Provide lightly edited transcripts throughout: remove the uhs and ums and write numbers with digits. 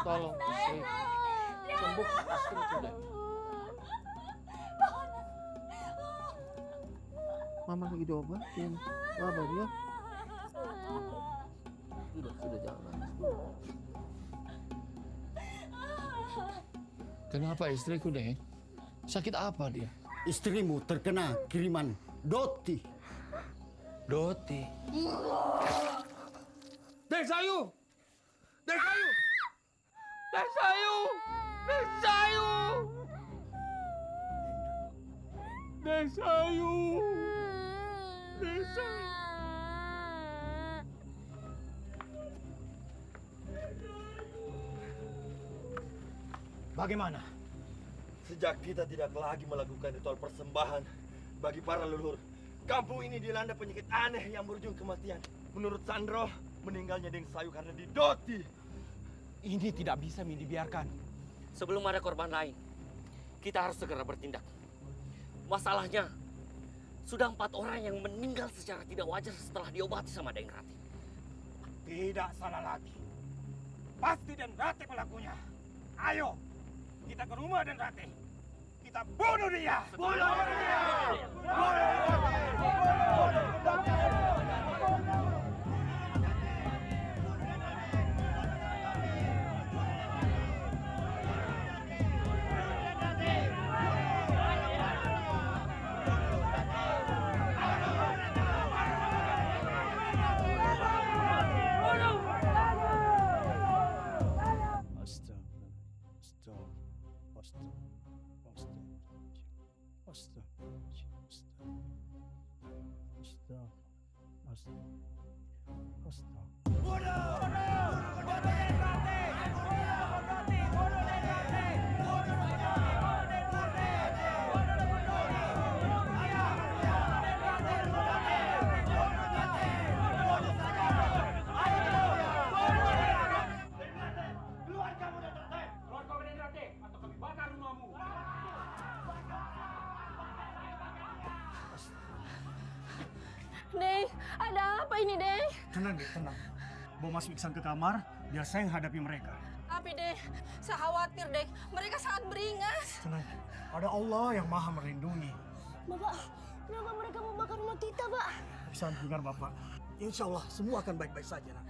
Tolong istri. Sembuhkan istriku, Dek. Mama lagi diobatin. Sabar ya. Sudah jangan nangis. Kenapa istriku, Dek? Sakit apa dia? Istrimu terkena kiriman Doti. Doti. Desayu! Desayu! Desayu! Desayu! Desayu! Desayu! Bagaimana? Sejak kita tidak lagi melakukan ritual persembahan bagi para leluhur, kampung ini dilanda penyakit aneh yang berujung kematian. Menurut Sandro, meninggalnya Deng Sayu karena didoti. Ini tidak bisa dibiarkan. Sebelum ada korban lain, kita harus segera bertindak. Masalahnya, sudah 4 orang yang meninggal secara tidak wajar setelah diobati sama Deng Rati. Tidak salah lagi. Pasti Den Rati pelakunya. Ayo, kita ke rumah Den Rati. Kita bunuh dia. Bunuh dia. Deng, ada apa ini, Deng? Tenang, Dek, tenang. Bawa Mas Iksan ke kamar, biar saya yang hadapi mereka. Tapi, Deng, saya khawatir, Deng. Mereka sangat beringas. Tenang, ada Allah yang maha melindungi. Bapak, kenapa mereka membakar rumah kita, Pak? Iksan, dengar Bapak. Insya Allah, semua akan baik-baik saja, nak.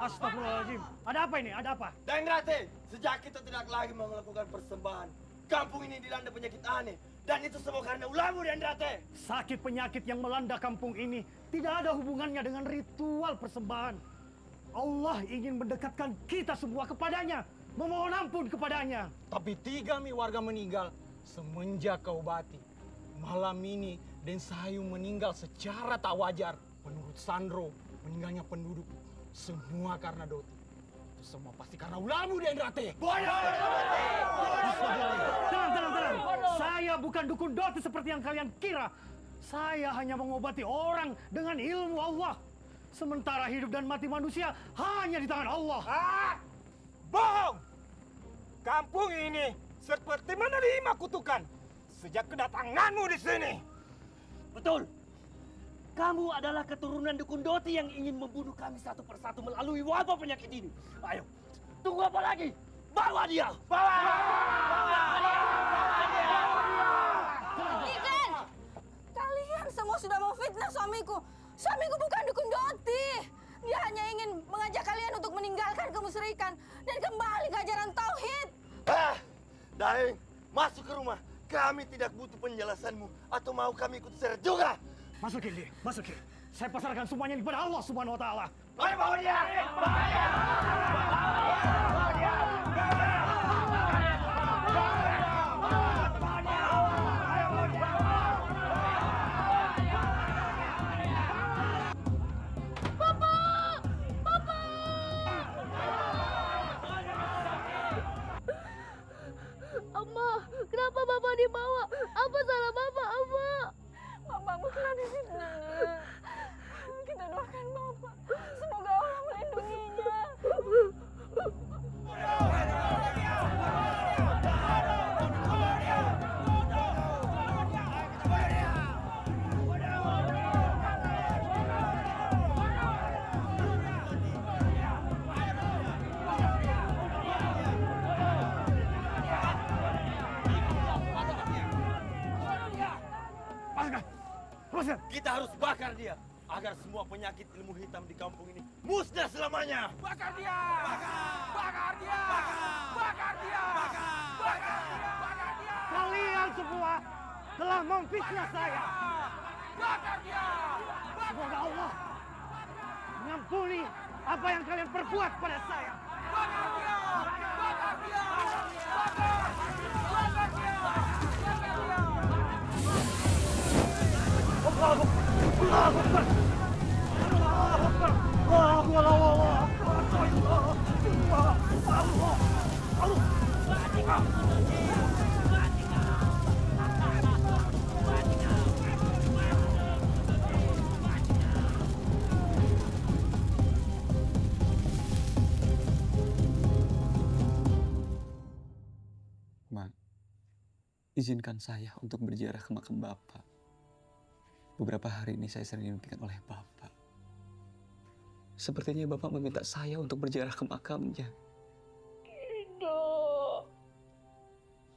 Astagfirullahaladzim. Ada apa ini? Ada apa? Deng Rati, sejak kita tidak lagi melakukan persembahan, kampung ini dilanda penyakit aneh. Dan itu semua karena ulahmu, Deng Rati. Sakit penyakit yang melanda kampung ini tidak ada hubungannya dengan ritual persembahan. Allah ingin mendekatkan kita semua kepadanya, memohon ampun kepadanya. Tapi 3 warga meninggal semenjak kau obati. Malam ini Den Sayu meninggal secara tak wajar. Menurut Sandro, meninggalnya penduduk semua karena Doti. Itu semua pasti karena ulahmu, Den Rati. Tenang. Saya bukan dukun Doti seperti yang kalian kira. Saya hanya mengobati orang dengan ilmu Allah. Sementara hidup dan mati manusia hanya di tangan Allah. Bohong! Kampung ini seperti menerima kutukan sejak kedatanganmu di sini. Betul. Kamu adalah keturunan dukun Doti yang ingin membunuh kami satu persatu melalui wabah penyakit ini. Ayo, tunggu apa lagi? Bawa dia! Bawa! Ikan! Kalian semua sudah memfitnah suamiku. Suamiku bukan dukun Doti. Dia hanya ingin mengajak kalian untuk meninggalkan kemusyrikan dan kembali ke ajaran tauhid. Daeng, masuk ke rumah. Kami tidak butuh penjelasanmu. Atau mau kami ikut seret juga? Masukin dia, masukin. Saya pasarkan semuanya kepada Allah Subhanahu wa taala. Ayo bawa dia! Bawa dia! Bawa dia! Amma, kenapa Bapak dibawa? Apa salah Bapak, Amma? Bapak bukan di sini. Kita doakan Bapak. Semoga Allah melindunginya. Kita harus bakar dia agar semua penyakit ilmu hitam di kampung ini musnah selamanya. Bakar dia! Bakar dia! Bakar dia! Bakar dia! Kalian semua telah memfitnah saya. Bakar dia! Semoga Allah mengampuni apa yang kalian perbuat pada saya. Bakar dia! Bakar dia! Bakar! Bakar dia! Bakar dia! Ma, izinkan saya untuk berziarah ke makam Bapak. Beberapa hari ini saya sering dimimpikan oleh Bapak. Sepertinya Bapak meminta saya untuk berziarah ke makamnya. Tidak.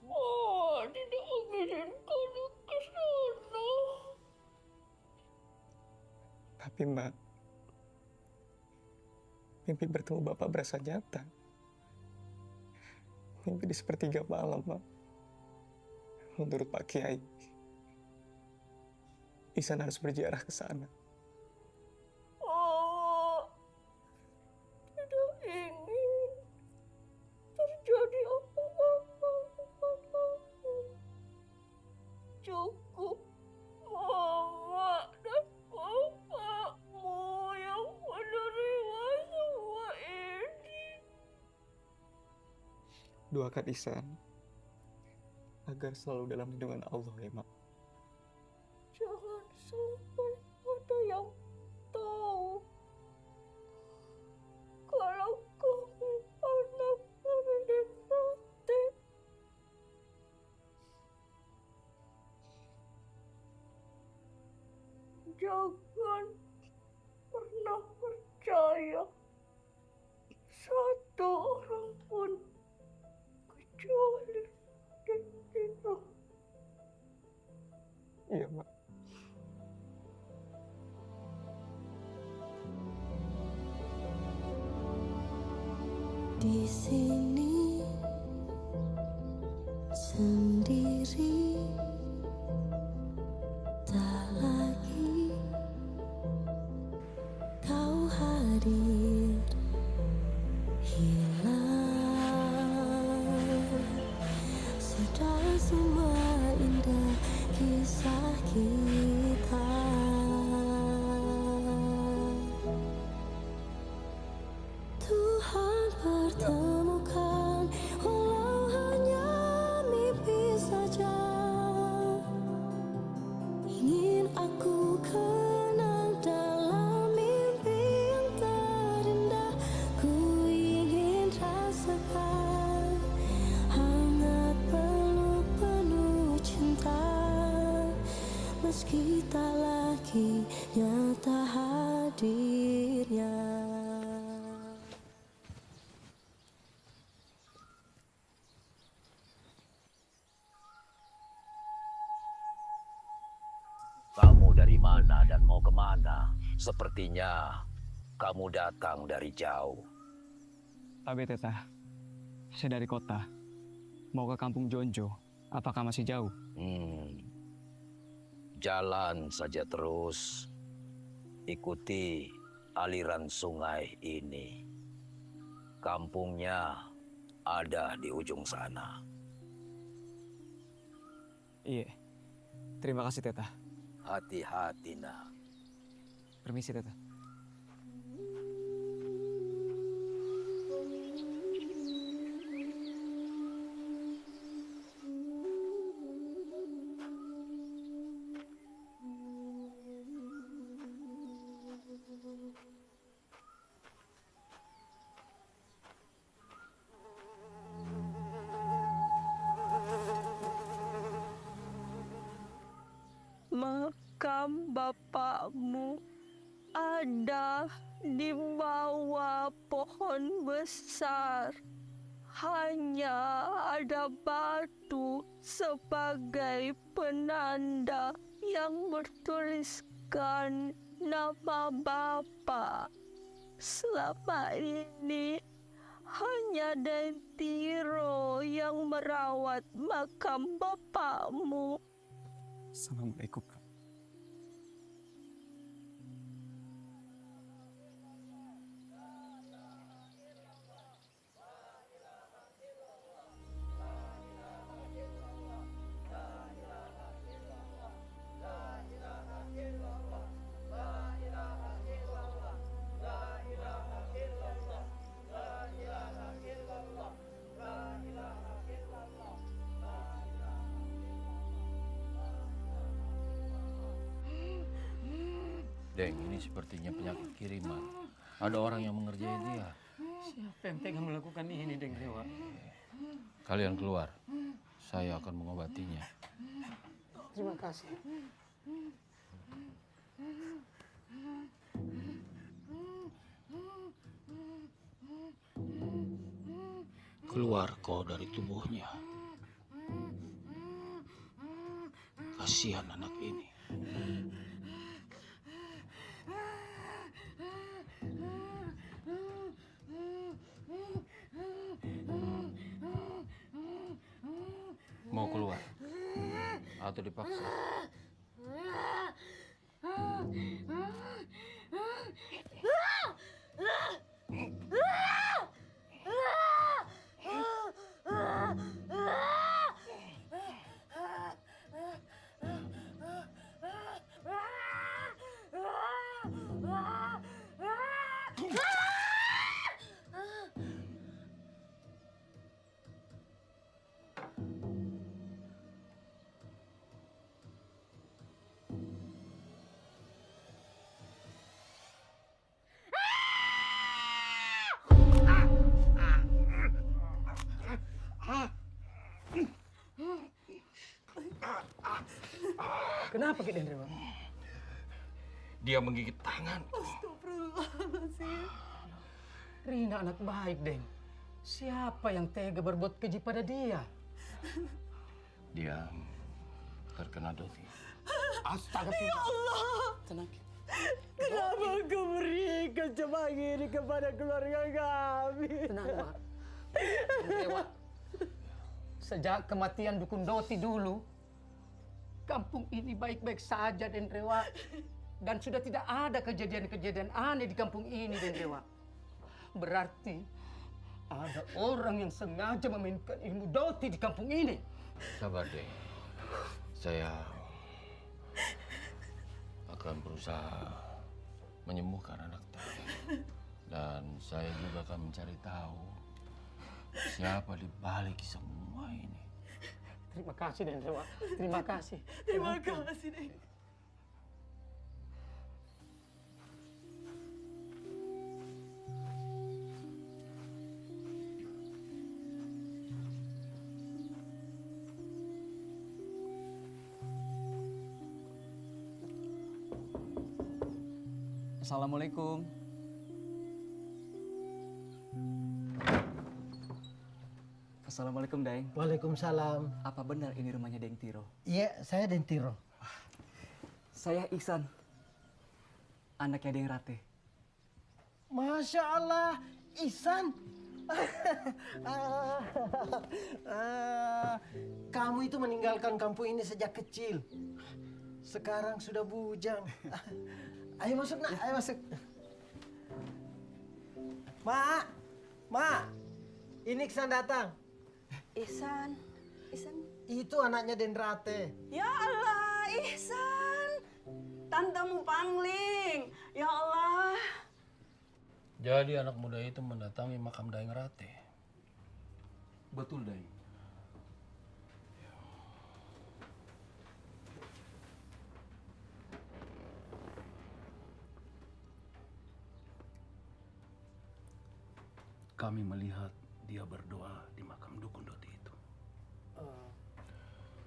Oh, tidak mengizinkan ke sana. Tapi Mbak, mimpi bertemu Bapak berasa nyata. Mimpi di sepertiga malam, Mbak. Menurut Pak Kiai, Ihsan harus berziarah ke sana. Oh, tidak ingin terjadi apa-apa kepadamu. Cukup mama dan bapakmu yang menerima semua ini. Doakan Ihsan agar selalu dalam lindungan Allah ya, Mak. Jangan sampai ada yang tahu kalau kamu anak dari Rati. Jangan pernah percaya satu orang pun kecuali Dino. Iya, Mak. Di sini sendiri, tak lagi kau hadir, hilang. Sudah semua indah kisah kita. Tuhan pertemukan, walau hanya mimpi saja. Ingin aku kenang dalam mimpi yang terindah. Ku ingin rasakan hangat peluk penuh cinta. Meski tak lagi nyata hadirnya. Kamu dari mana dan mau kemana? Sepertinya kamu datang dari jauh. Abe Teta, saya dari kota. Mau ke kampung Jonjo. Apakah masih jauh? Jalan saja terus. Ikuti aliran sungai ini. Kampungnya ada di ujung sana. Iya. Terima kasih, Teta. Hati-hati, nak. Permisi, Teta. Makam bapakmu ada di bawah pohon besar. Hanya ada batu sebagai penanda yang bertuliskan menyebutkan nama Bapak. Selama ini hanya Dentiro yang merawat makam bapakmu. Assalamualaikum, Kak. Deng, ini sepertinya penyakit kiriman. Ada orang yang mengerjai dia. Siapa yang tega melakukan ini, Deng Dewa? Kalian keluar. Saya akan mengobatinya. Terima kasih. Keluar kau dari tubuhnya. Kasihan anak ini. Mau keluar? Atau dipaksa? Kenapa Ki Den Dewa? Dia menggigit tangan. Rina anak baik, Deng. Siapa yang tega berbuat keji pada dia? Dia terkena dosi. Astaga. Ya Allah. Tenang. Kenapa kau berikan cobaan ini kepada keluarga kami? Tenang, Mak. Dewa. Sejak kematian Dukun Doti dulu, kampung ini baik-baik saja, Den Dewa. Dan sudah tidak ada kejadian-kejadian aneh di kampung ini, Den Dewa. Berarti ada orang yang sengaja memainkan ilmu Doti di kampung ini. Sabar deh. Saya akan berusaha menyembuhkan anak tadi. Dan saya juga akan mencari tahu siapa di balik semua ini. Terima kasih, Den Dewa. Terima kasih. Terima kasih, Den. Assalamualaikum. Assalamualaikum, Deng. Waalaikumsalam. Apa benar ini rumahnya Deng Tiro? Iya, saya Dentiro. Saya Ihsan, anaknya Deng Rate. Masya Allah, Ihsan. Kamu itu meninggalkan kampung ini sejak kecil. Sekarang sudah bujang. Ayo masuk, nak. Ayo masuk. Mak, Mak, ini Ihsan datang. Ihsan. Itu anaknya Denrate. Ya Allah, Ihsan. Tantamu pangling. Ya Allah. Jadi anak muda itu mendatangi makam Daeng Rate. Betul, Deng. Kami melihat dia berdoa di makam Dukun Doti itu.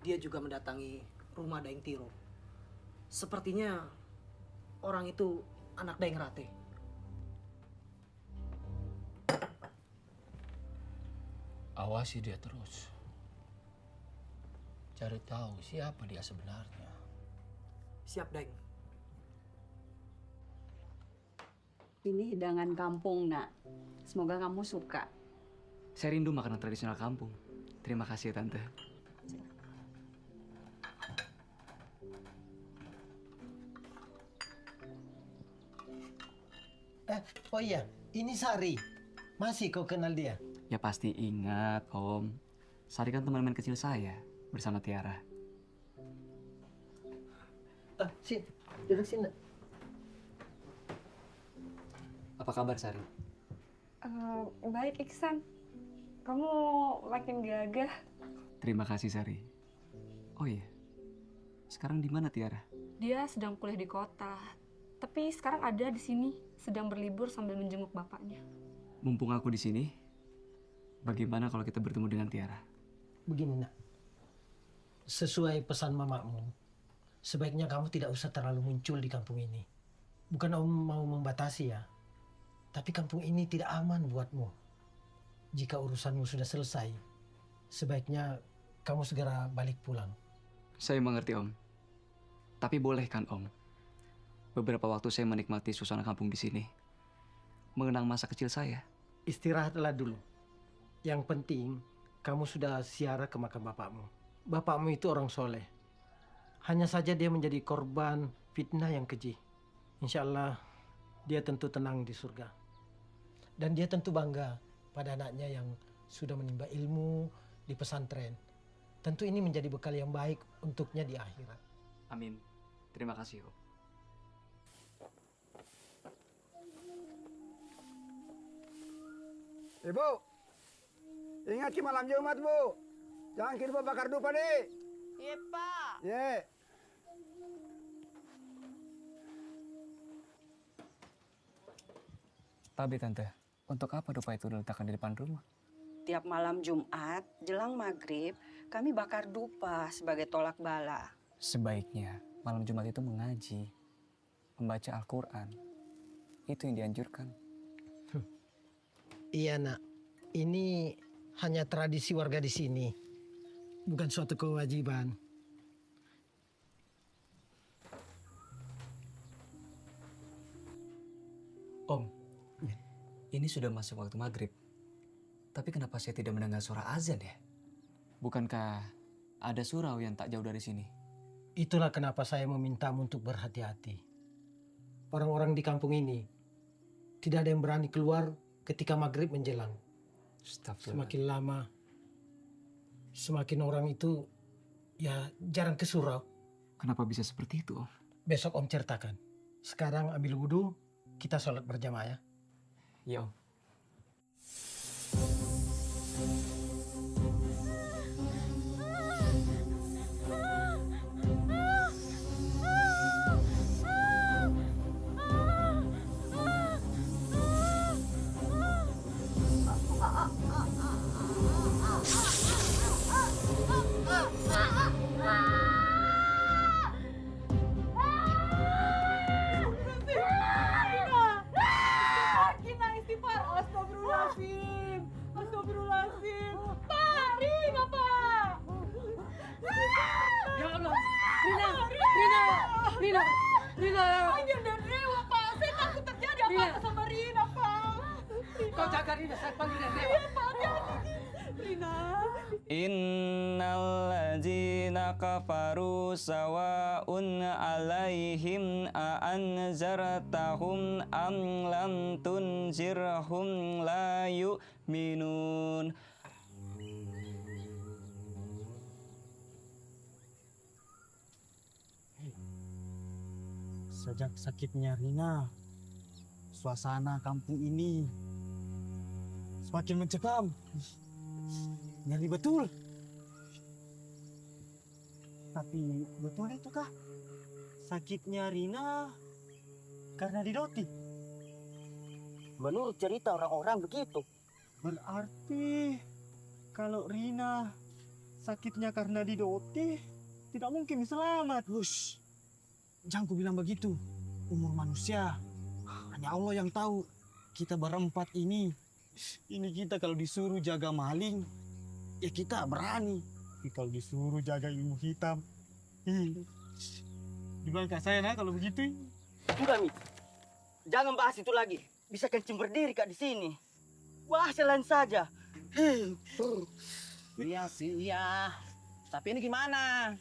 Dia juga mendatangi rumah Daeng Tiro. Sepertinya orang itu anak Daeng Rate. Awasi dia terus. Cari tahu siapa dia sebenarnya. Siap, Daeng. Ini hidangan kampung, Nak. Semoga kamu suka. Saya rindu makanan tradisional kampung. Terima kasih ya, Tante. Oh iya, ini Sari. Masih kau kenal dia? Ya pasti ingat, Om. Sari kan teman main kecil saya bersama Tiara. Sini, duduk sini. Apa kabar, Sari? Baik, Iksan. Kamu makin gagah. Terima kasih, Sari. Oh iya, sekarang di mana Tiara? Dia sedang kuliah di kota. Tapi sekarang ada di sini, sedang berlibur sambil menjenguk bapaknya. Mumpung aku di sini, bagaimana kalau kita bertemu dengan Tiara? Begini, Nak. Sesuai pesan mamamu, sebaiknya kamu tidak usah terlalu muncul di kampung ini. Bukan Om mau membatasi ya, tapi kampung ini tidak aman buatmu. Jika urusanmu sudah selesai, sebaiknya kamu segera balik pulang. Saya mengerti, Om. Tapi boleh kan, Om? Beberapa waktu saya menikmati suasana kampung di sini. Mengenang masa kecil saya. Istirahatlah dulu. Yang penting, kamu sudah ziarah ke makam bapakmu. Bapakmu itu orang soleh. Hanya saja dia menjadi korban fitnah yang keji. Insya Allah, dia tentu tenang di surga. Dan dia tentu bangga pada anaknya yang sudah menimba ilmu di pesantren. Tentu ini menjadi bekal yang baik untuknya di akhirat. Amin. Terima kasih, Om. Ibu, ingat ki malam Jumat, Bu. Jangan ki lupa bakar dupa deh. Iya, Pak. Ye. Tapi Tante, untuk apa dupa itu diletakkan di depan rumah? Tiap malam Jumat, jelang maghrib, kami bakar dupa sebagai tolak bala. Sebaiknya malam Jumat itu mengaji, membaca Al-Quran. Itu yang dianjurkan. Iya, Nak. Ini hanya tradisi warga di sini. Bukan suatu kewajiban. Om, ini sudah masuk waktu maghrib. Tapi kenapa saya tidak mendengar suara azan ya? Bukankah ada surau yang tak jauh dari sini? Itulah kenapa saya memintamu untuk berhati-hati. Orang-orang di kampung ini tidak ada yang berani keluar ketika maghrib menjelang. Semakin lama, semakin orang itu ya jarang ke surau. Kenapa bisa seperti itu, Om? Besok Om ceritakan. Sekarang ambil wudhu, kita sholat berjamaah ya. Iya, Om. Rina! Anjir dan Dewa, Pak. Saya takut terjadi apa-apa sama Rina, Pak. Kau jaga Rina, saya panggil dan Dewa. Iya, Pak. Hati-hati. Rina. Innal ladzina kafaru sawa'un 'alaihim a anzartahum am lam tunzirhum la yu'minun. Sejak sakitnya Rina, suasana kampung ini semakin mencekam. Ngeri betul. Tapi betul itukah sakitnya Rina karena didoti? Menurut cerita orang-orang begitu. Berarti kalau Rina sakitnya karena didoti, tidak mungkin selamat. Hush. Jangan ku bilang begitu. Umur manusia hanya Allah yang tahu. Kita berempat ini kita kalau disuruh jaga maling, ya kita berani. Tapi kalau disuruh jaga ilmu hitam, gimana saya nah kalau begitu? Sudah, Mi. Jangan bahas itu lagi. bisa kencing berdiri Kak di sini. Wah, lain saja. Iya sih, iya. Tapi ini gimana?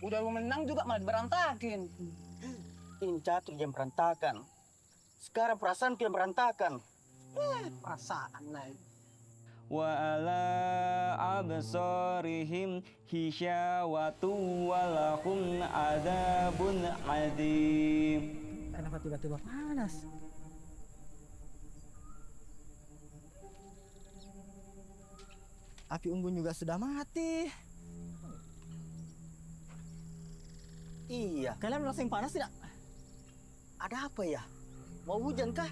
Udah lu menang juga malah berantakin. Ini catur yang berantakan. Sekarang perasaan yang berantakan. Perasaan lain. Wa ala absarihim hisyawatu walahum adabun adim. Kenapa tiba-tiba panas? Api unggun juga sudah mati. Iya. Kalian merasa yang panas tidak? Ada apa ya? Mau hujan kah?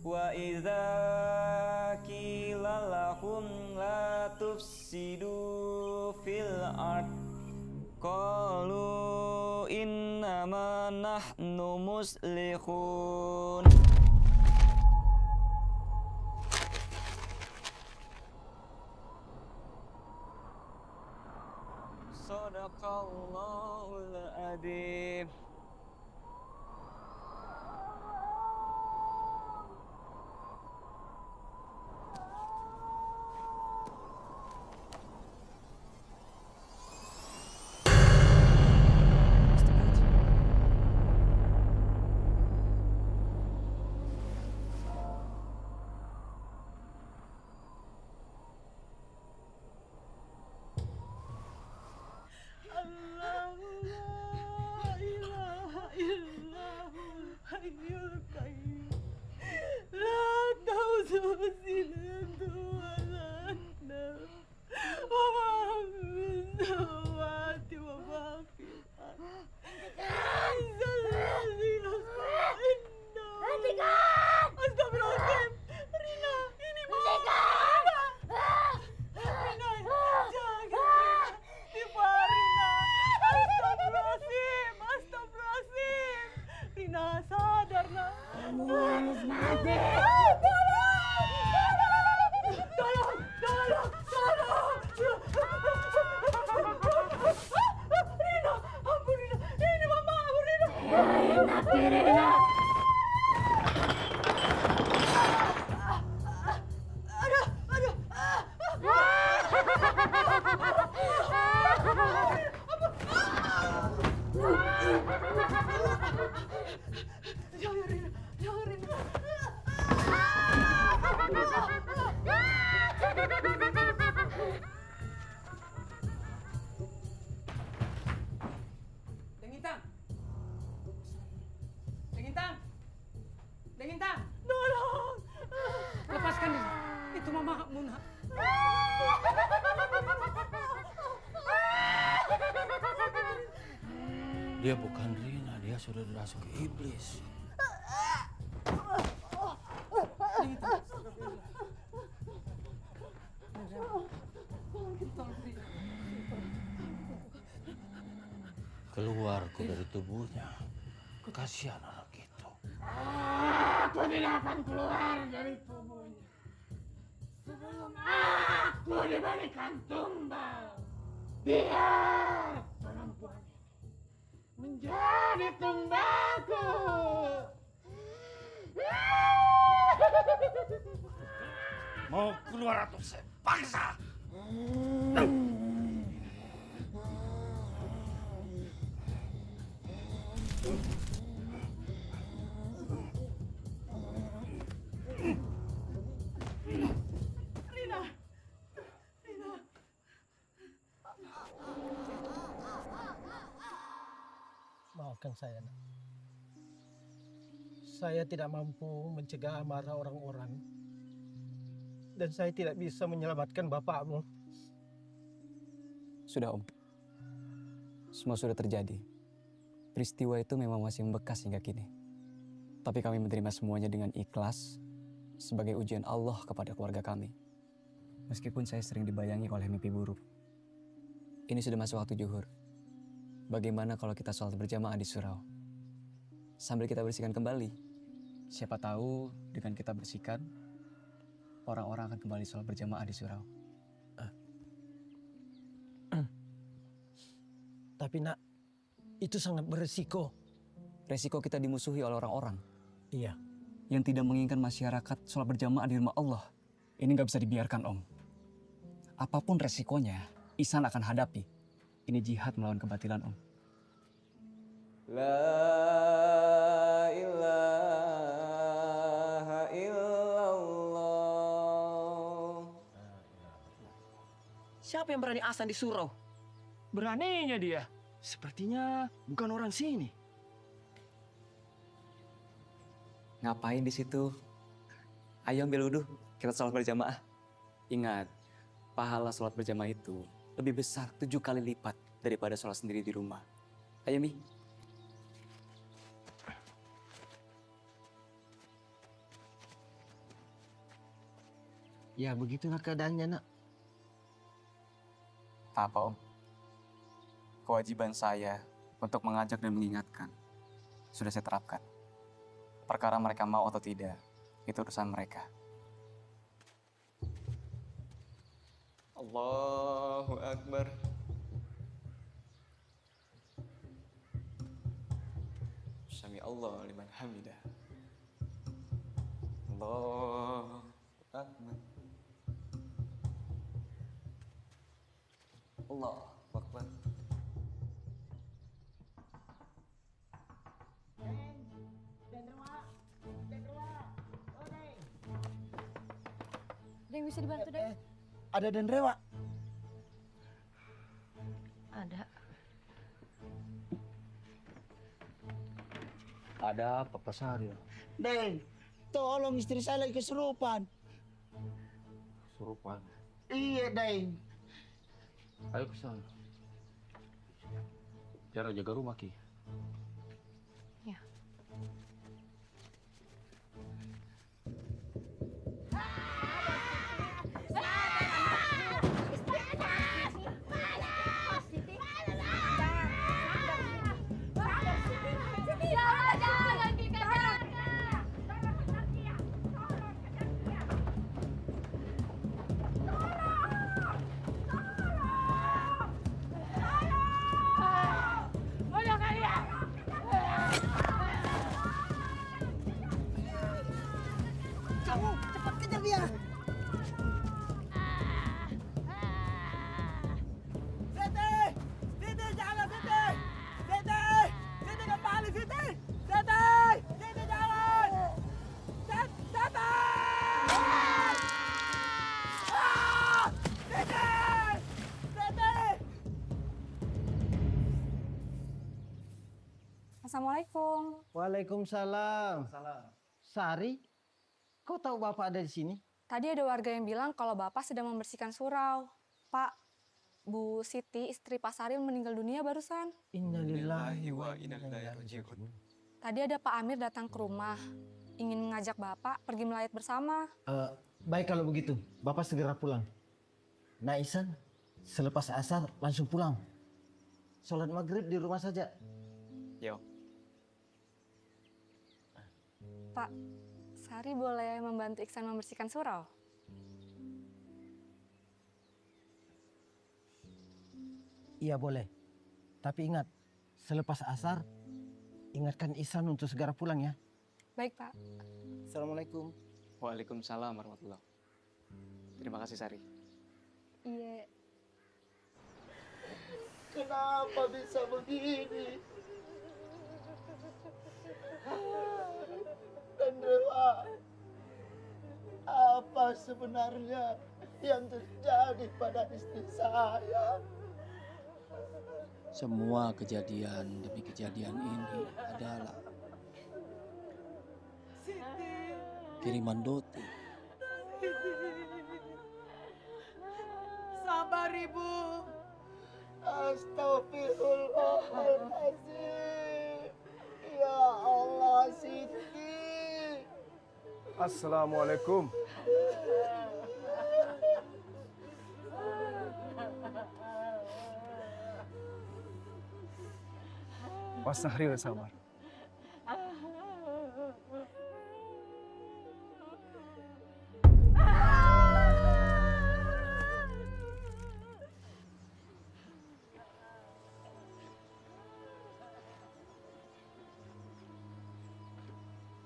Wa idza qila lahum la tufsidu fil ard qalu innama nahnu muslihun. Sadaqallahul adzim. Dengintang! Tolong! Lepaskan dia. Itu mamamu, nak. Dia bukan Rina, dia sudah dirasuk iblis. Keluar kau dari tubuhnya. Kasihan anak itu. Aku tidak akan keluar dari tubuhnya sebelum aku diberikan tumbal. Biar perempuan ini menjadi tumbalku. Mau keluar atau saya paksa? Rina, Rina. Maafkan saya, nak. Saya tidak mampu mencegah amarah orang-orang. Dan saya tidak bisa menyelamatkan bapakmu. Sudah, Om. Semua sudah terjadi. Peristiwa itu memang masih membekas hingga kini. Tapi kami menerima semuanya dengan ikhlas sebagai ujian Allah kepada keluarga kami. Meskipun saya sering dibayangi oleh mimpi buruk. Ini sudah masuk waktu zuhur. Bagaimana kalau kita sholat berjamaah di surau? Sambil kita bersihkan kembali. Siapa tahu dengan kita bersihkan, orang-orang akan kembali sholat berjamaah di surau. Tapi nak, itu sangat beresiko. Resiko kita dimusuhi oleh orang-orang. Iya. yang tidak menginginkan masyarakat sholat berjamaah di rumah Allah. Ini nggak bisa dibiarkan, Om. Apapun resikonya, Ihsan akan hadapi. Ini jihad melawan kebatilan, Om. La ilaha illallah. Siapa yang berani azan di surau? Beraninya dia. Sepertinya bukan orang sini. Ngapain di situ? Ayo ambil wudhu, kita sholat berjamaah. Ingat, pahala sholat berjamaah itu lebih besar 7 kali lipat daripada sholat sendiri di rumah. Ayo, Mi. Ya begitulah keadaannya, nak. Tak apa, Om. Kewajiban saya untuk mengajak dan mengingatkan sudah saya terapkan. Perkara mereka mau atau tidak, itu urusan mereka. Allahu Akbar. Sami Allah liman hamidah. Allahu Akbar. Allahu Akbar. Ada yang bisa dibantu, Dek? Ada dan Rewa. Ada. Ada apa, Pak Saryo? Deng, tolong istri saya lagi kesurupan. Surupan. Iya, Deng. Ayo ke sana. Cara jaga rumah, Ki. Ya. Kamu cepat kejar dia. Siti! Siti, jangan Siti! Siti! Siti kembali, Siti! Siti! Siti, jangan! Siti! Ah! Siti! Siti! Assalamualaikum. Waalaikumsalam. Sari, kau tahu Bapak ada di sini? Tadi ada warga yang bilang kalau Bapak sedang membersihkan surau. Pak, Bu Siti, istri Pak Saril meninggal dunia barusan. Innalillahi wa inna ilaihi raji'un. Tadi ada Pak Amir datang ke rumah, ingin mengajak Bapak pergi melayat bersama. Baik kalau begitu, Bapak segera pulang. Nah Ihsan, selepas asar langsung pulang. Sholat maghrib di rumah saja. Yo. Pak, Sari boleh membantu Ihsan membersihkan surau? Iya boleh. Tapi ingat, selepas asar, ingatkan Ihsan untuk segera pulang ya. Baik, Pak. Assalamualaikum. Waalaikumsalam warahmatullahi. Terima kasih, Sari. Iya. Kenapa bisa begini? Dan Dewa, apa sebenarnya yang terjadi pada istri saya? Semua kejadian demi kejadian ini adalah kiriman Doti. Sabar, Ibu. Astagfirullahaladzim. Ya Allah, Siti. Assalamualaikum. Pak Sahril sabar.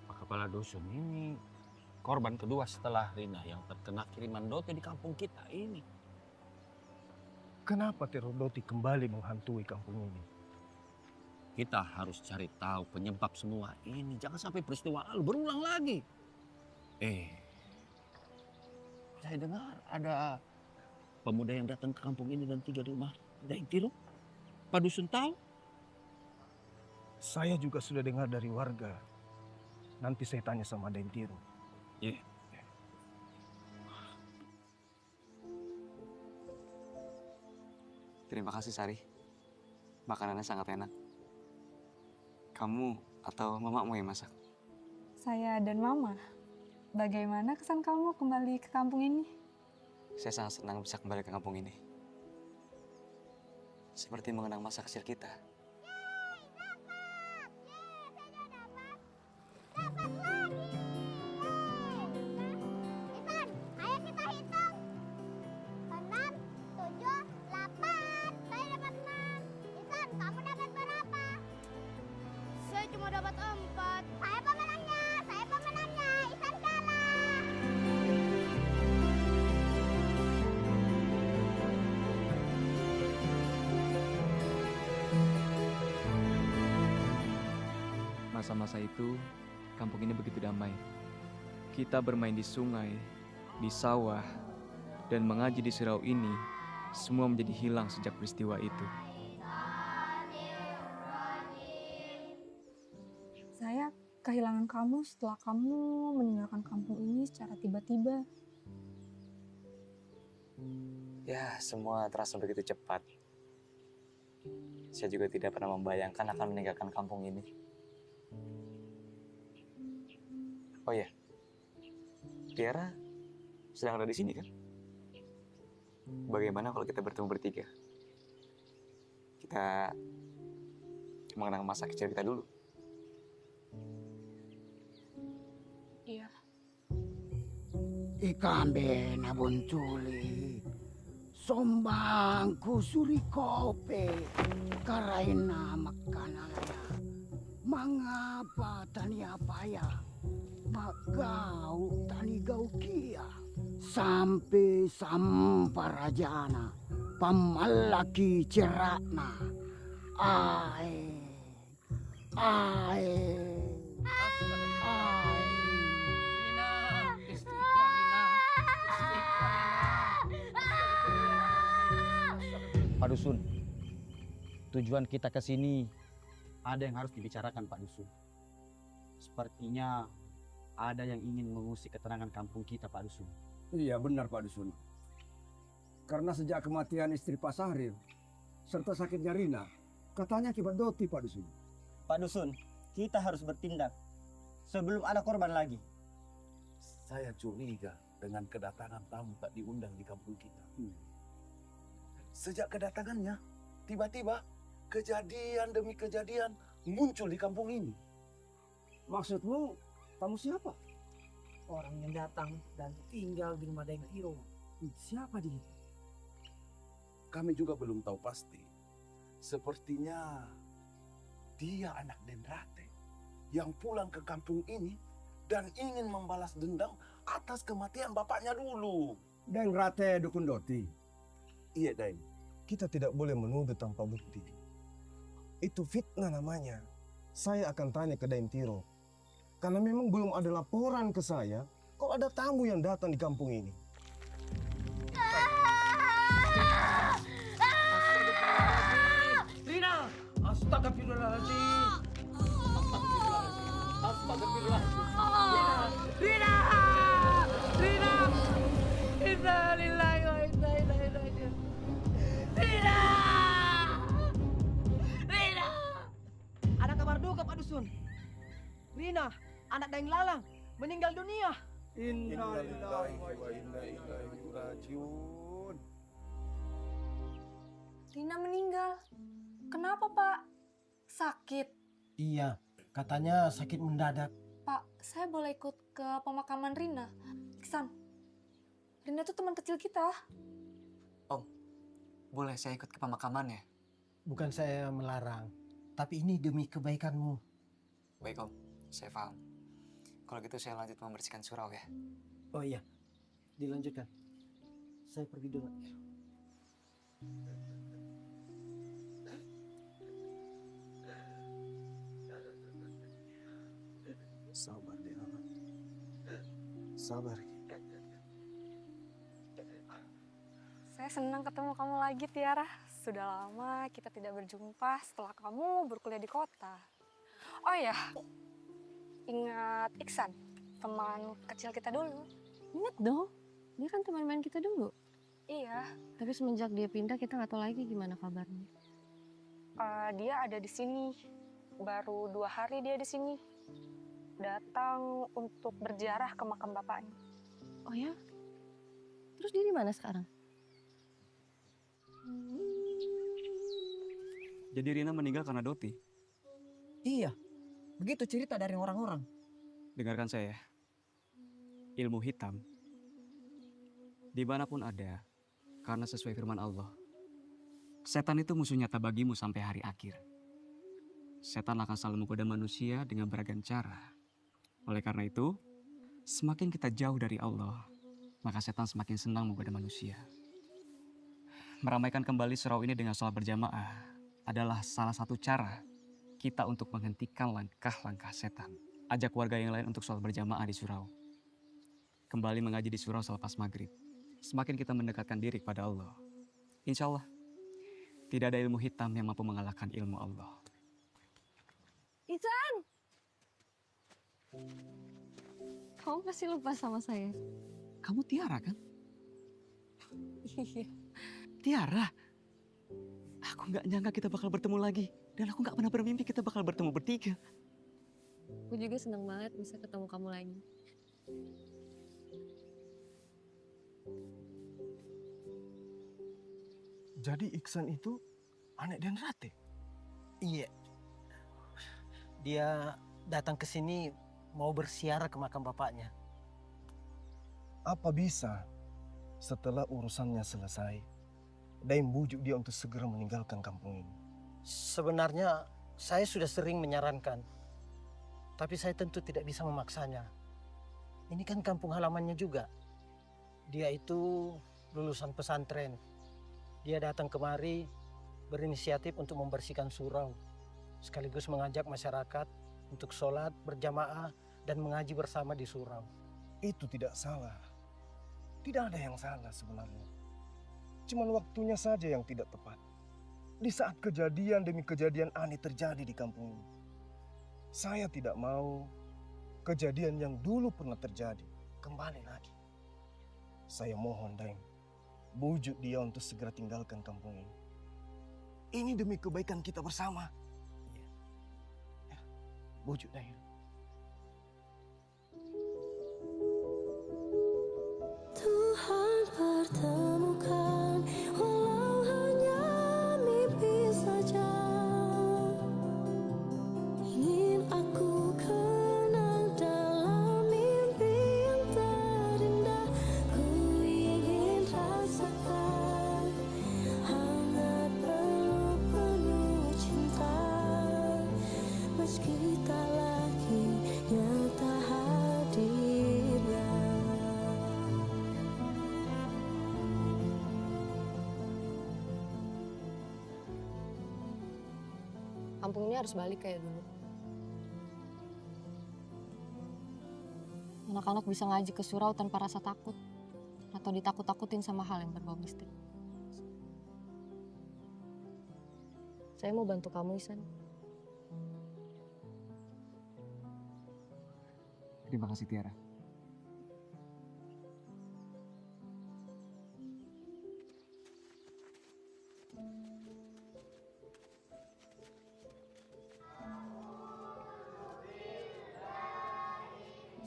Pak Kepala kepala dusun ini korban kedua setelah Rina yang terkena kiriman Doti di kampung kita ini. Kenapa teror Doti kembali menghantui kampung ini? Kita harus cari tahu penyebab semua ini. Jangan sampai peristiwa lalu berulang lagi. Saya dengar ada pemuda yang datang ke kampung ini dan tinggal di rumah Daeng Tiro. Pak Dusun tahu? Saya juga sudah dengar dari warga. Nanti saya tanya sama Daeng Tiro. Iya. Terima kasih Sari. Makanannya sangat enak. Kamu atau mamamu yang masak? Saya dan Mama. Bagaimana kesan kamu kembali ke kampung ini? Saya sangat senang bisa kembali ke kampung ini. Seperti mengenang masa kecil kita. Masa-masa itu, kampung ini begitu damai. Kita bermain di sungai, di sawah, dan mengaji di surau ini, semua menjadi hilang sejak peristiwa itu. Saya kehilangan kamu setelah kamu meninggalkan kampung ini secara tiba-tiba. Ya, semua terasa begitu cepat. Saya juga tidak pernah membayangkan akan meninggalkan kampung ini. Oh ya, Tiara sedang ada di sini kan? Bagaimana kalau kita bertemu bertiga? Kita mengenang masa kecil kita dulu. Iya. Ikambe nabon tuli, sombang kusuri kope, karaina makananaya, mangapa tania paya. Magau tani gau kia sampai samparajana pamalaki cerakna ai Pak Dusun, tujuan kita ke sini ada yang harus dibicarakan Pak Dusun. Sepertinya ada yang ingin mengusik ketenangan kampung kita, Pak Dusun. Iya benar Pak Dusun. Karena sejak kematian istri Pak Sahrir serta sakitnya Rina, katanya akibat Doti Pak Dusun. Pak Dusun, kita harus bertindak sebelum ada korban lagi. Saya curiga dengan kedatangan tamu tak diundang di kampung kita. Sejak kedatangannya, tiba-tiba kejadian demi kejadian muncul di kampung ini. Maksudmu tamu siapa? Orang yang datang dan tinggal di rumah Daeng Tiro. Siapa dia? Kami juga belum tahu pasti. Sepertinya dia anak Denrate yang pulang ke kampung ini dan ingin membalas dendam atas kematian bapaknya dulu. Denrate dukun Doti. Iya, Daeng. Kita tidak boleh menuduh tanpa bukti. Itu fitnah namanya. Saya akan tanya ke Daeng Tiro. Karena memang belum ada laporan ke saya kalau ada tamu yang datang di kampung ini. Rina! Astagfirullahaladzim! Astagfirullahaladzim! Rina! Rina! Inna lillahi wa inna ilaihi raji'un! Rina! Rina! Ada kabar duka Pak Dusun. Rina, anak Daeng Lalang, meninggal dunia. Innalillahi wa inna ilaihi rajiun. Rina meninggal. Kenapa, Pak? Sakit? Iya, katanya sakit mendadak. Pak, saya boleh ikut ke pemakaman Rina? Iksan, Rina itu teman kecil kita. Om, boleh saya ikut ke pemakamannya? Bukan saya melarang, tapi ini demi kebaikanmu. Baik Om, saya paham. Kalau gitu saya lanjut membersihkan surau ya. Oh iya, dilanjutkan. Saya pergi dulu. Sabar deh, anak. Sabar. Saya senang ketemu kamu lagi, Tiara. Sudah lama kita tidak berjumpa setelah kamu berkuliah di kota. Oh ya, ingat Iksan, teman kecil kita dulu. Ingat dong, dia kan teman main kita dulu. Iya. Tapi semenjak dia pindah, kita nggak tahu lagi gimana kabarnya. Dia ada di sini. Baru 2 hari dia di sini. Datang untuk berziarah ke makam bapaknya. Oh ya? Terus dia di mana sekarang? Jadi Rina meninggal karena Doti. Iya, begitu cerita dari orang-orang. Dengarkan saya. Ilmu hitam dimanapun ada, karena sesuai firman Allah, setan itu musuh nyata bagimu sampai hari akhir. Setan akan selalu menggoda manusia dengan beragam cara. Oleh karena itu, semakin kita jauh dari Allah, maka setan semakin senang menggoda manusia. Meramaikan kembali surau ini dengan sholat berjamaah adalah salah satu cara kita untuk menghentikan langkah-langkah setan. Ajak warga yang lain untuk sholat berjamaah di surau. Kembali mengaji di surau selepas maghrib. Semakin kita mendekatkan diri kepada Allah, insya Allah tidak ada ilmu hitam yang mampu mengalahkan ilmu Allah. Iksan! Kamu pasti lupa sama saya. Kamu Tiara kan? Iya. Tiara? Aku nggak nyangka kita bakal bertemu lagi. Dan aku nggak pernah bermimpi kita bakal bertemu bertiga. Aku juga senang banget bisa ketemu kamu lagi. Jadi Iksan itu anak Den Rate? Iya. Dia datang ke sini mau bersiarah ke makam bapaknya. Apa bisa setelah urusannya selesai, Daim bujuk dia untuk segera meninggalkan kampung ini? Sebenarnya saya sudah sering menyarankan, tapi saya tentu tidak bisa memaksanya. Ini kan kampung halamannya juga. Dia itu lulusan pesantren. Dia datang kemari berinisiatif untuk membersihkan surau, sekaligus mengajak masyarakat untuk sholat berjamaah dan mengaji bersama di surau. Itu tidak salah. Tidak ada yang salah sebenarnya. Cuma waktunya saja yang tidak tepat. Di saat kejadian demi kejadian aneh terjadi di kampung ini. Saya tidak mau kejadian yang dulu pernah terjadi kembali lagi. Saya mohon Daim, bujuk dia untuk segera tinggalkan kampung ini. Ini demi kebaikan kita bersama. Ya, bujuk Daim. Tuhan pertemukan walau hanya mimpi saja. Ingin aku kenang dalam mimpi yang terindah. Ku ingin rasakan hangat peluk penuh cinta. Meski tak lagi nyata hadirnya. Kampung ini harus balik kayak dulu. Anak-anak bisa ngaji ke surau tanpa rasa takut. Atau ditakut-takutin sama hal yang berbau mistik. Saya mau bantu kamu, Isan. Terima kasih Tiara.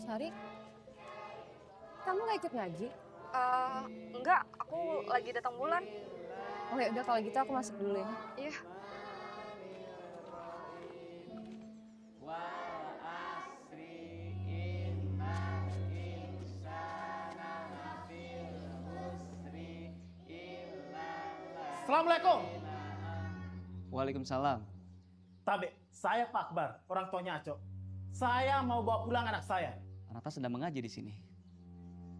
Sari, kamu nggak ikut ngaji? Enggak, aku lagi datang bulan. Oh ya udah kalau gitu aku masuk dulu ya. Iya. Assalamualaikum. Waalaikumsalam. Tabe, saya Pak Akbar, orang tuanya Aco. Saya mau bawa pulang anak saya. Nata sedang mengaji di sini.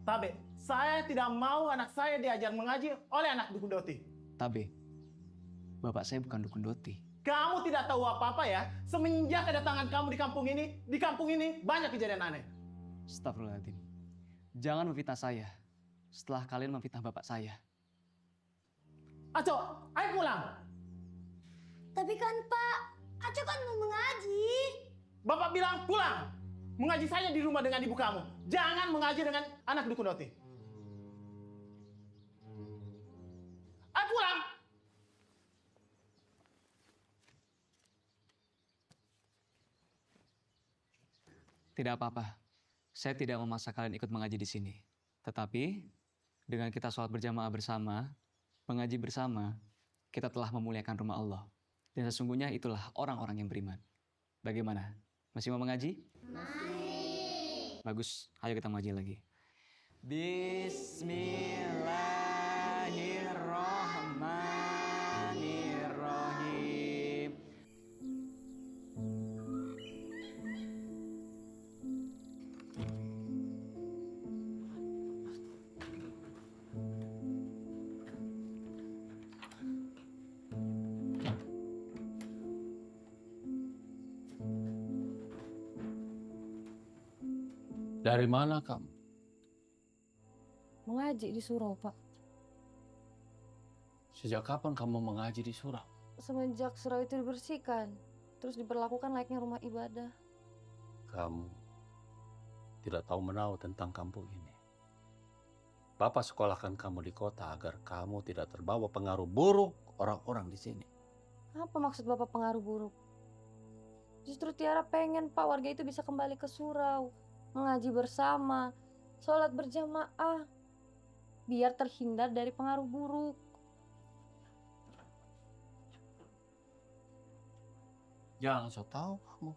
Tabe, saya tidak mau anak saya diajar mengaji oleh anak dukun Doti. Tabe, bapak saya bukan dukun Doti. Kamu tidak tahu apa-apa ya. Semenjak kedatangan kamu di kampung ini banyak kejadian aneh. Astagfirullahaladzim. Jangan memfitnah saya setelah kalian memfitnah bapak saya. Aco, ayo pulang. Tapi kan Pak, Aco kan mau mengaji. Bapak bilang pulang. Mengaji saja di rumah dengan ibu kamu. Jangan mengaji dengan anak dukun Doti. Ayo pulang. Tidak apa-apa. Saya tidak memaksa kalian ikut mengaji di sini. Tetapi dengan kita sholat berjamaah bersama, mengaji bersama, kita telah memuliakan rumah Allah. Dan sesungguhnya itulah orang-orang yang beriman. Bagaimana? Masih mau mengaji? Masih. Bagus, ayo kita mengaji lagi. Bismillahirrahmanirrahim. Dari mana kamu? Mengaji di surau, Pak. Sejak kapan kamu mengaji di surau? Semenjak surau itu dibersihkan, terus diperlakukan layaknya rumah ibadah. Kamu tidak tahu menahu tentang kampung ini. Bapak sekolahkan kamu di kota agar kamu tidak terbawa pengaruh buruk orang-orang di sini. Apa maksud Bapak pengaruh buruk? Justru Tiara pengen Pak warga itu bisa kembali ke surau, mengaji bersama, sholat berjamaah, biar terhindar dari pengaruh buruk. Jangan so tahu kamu.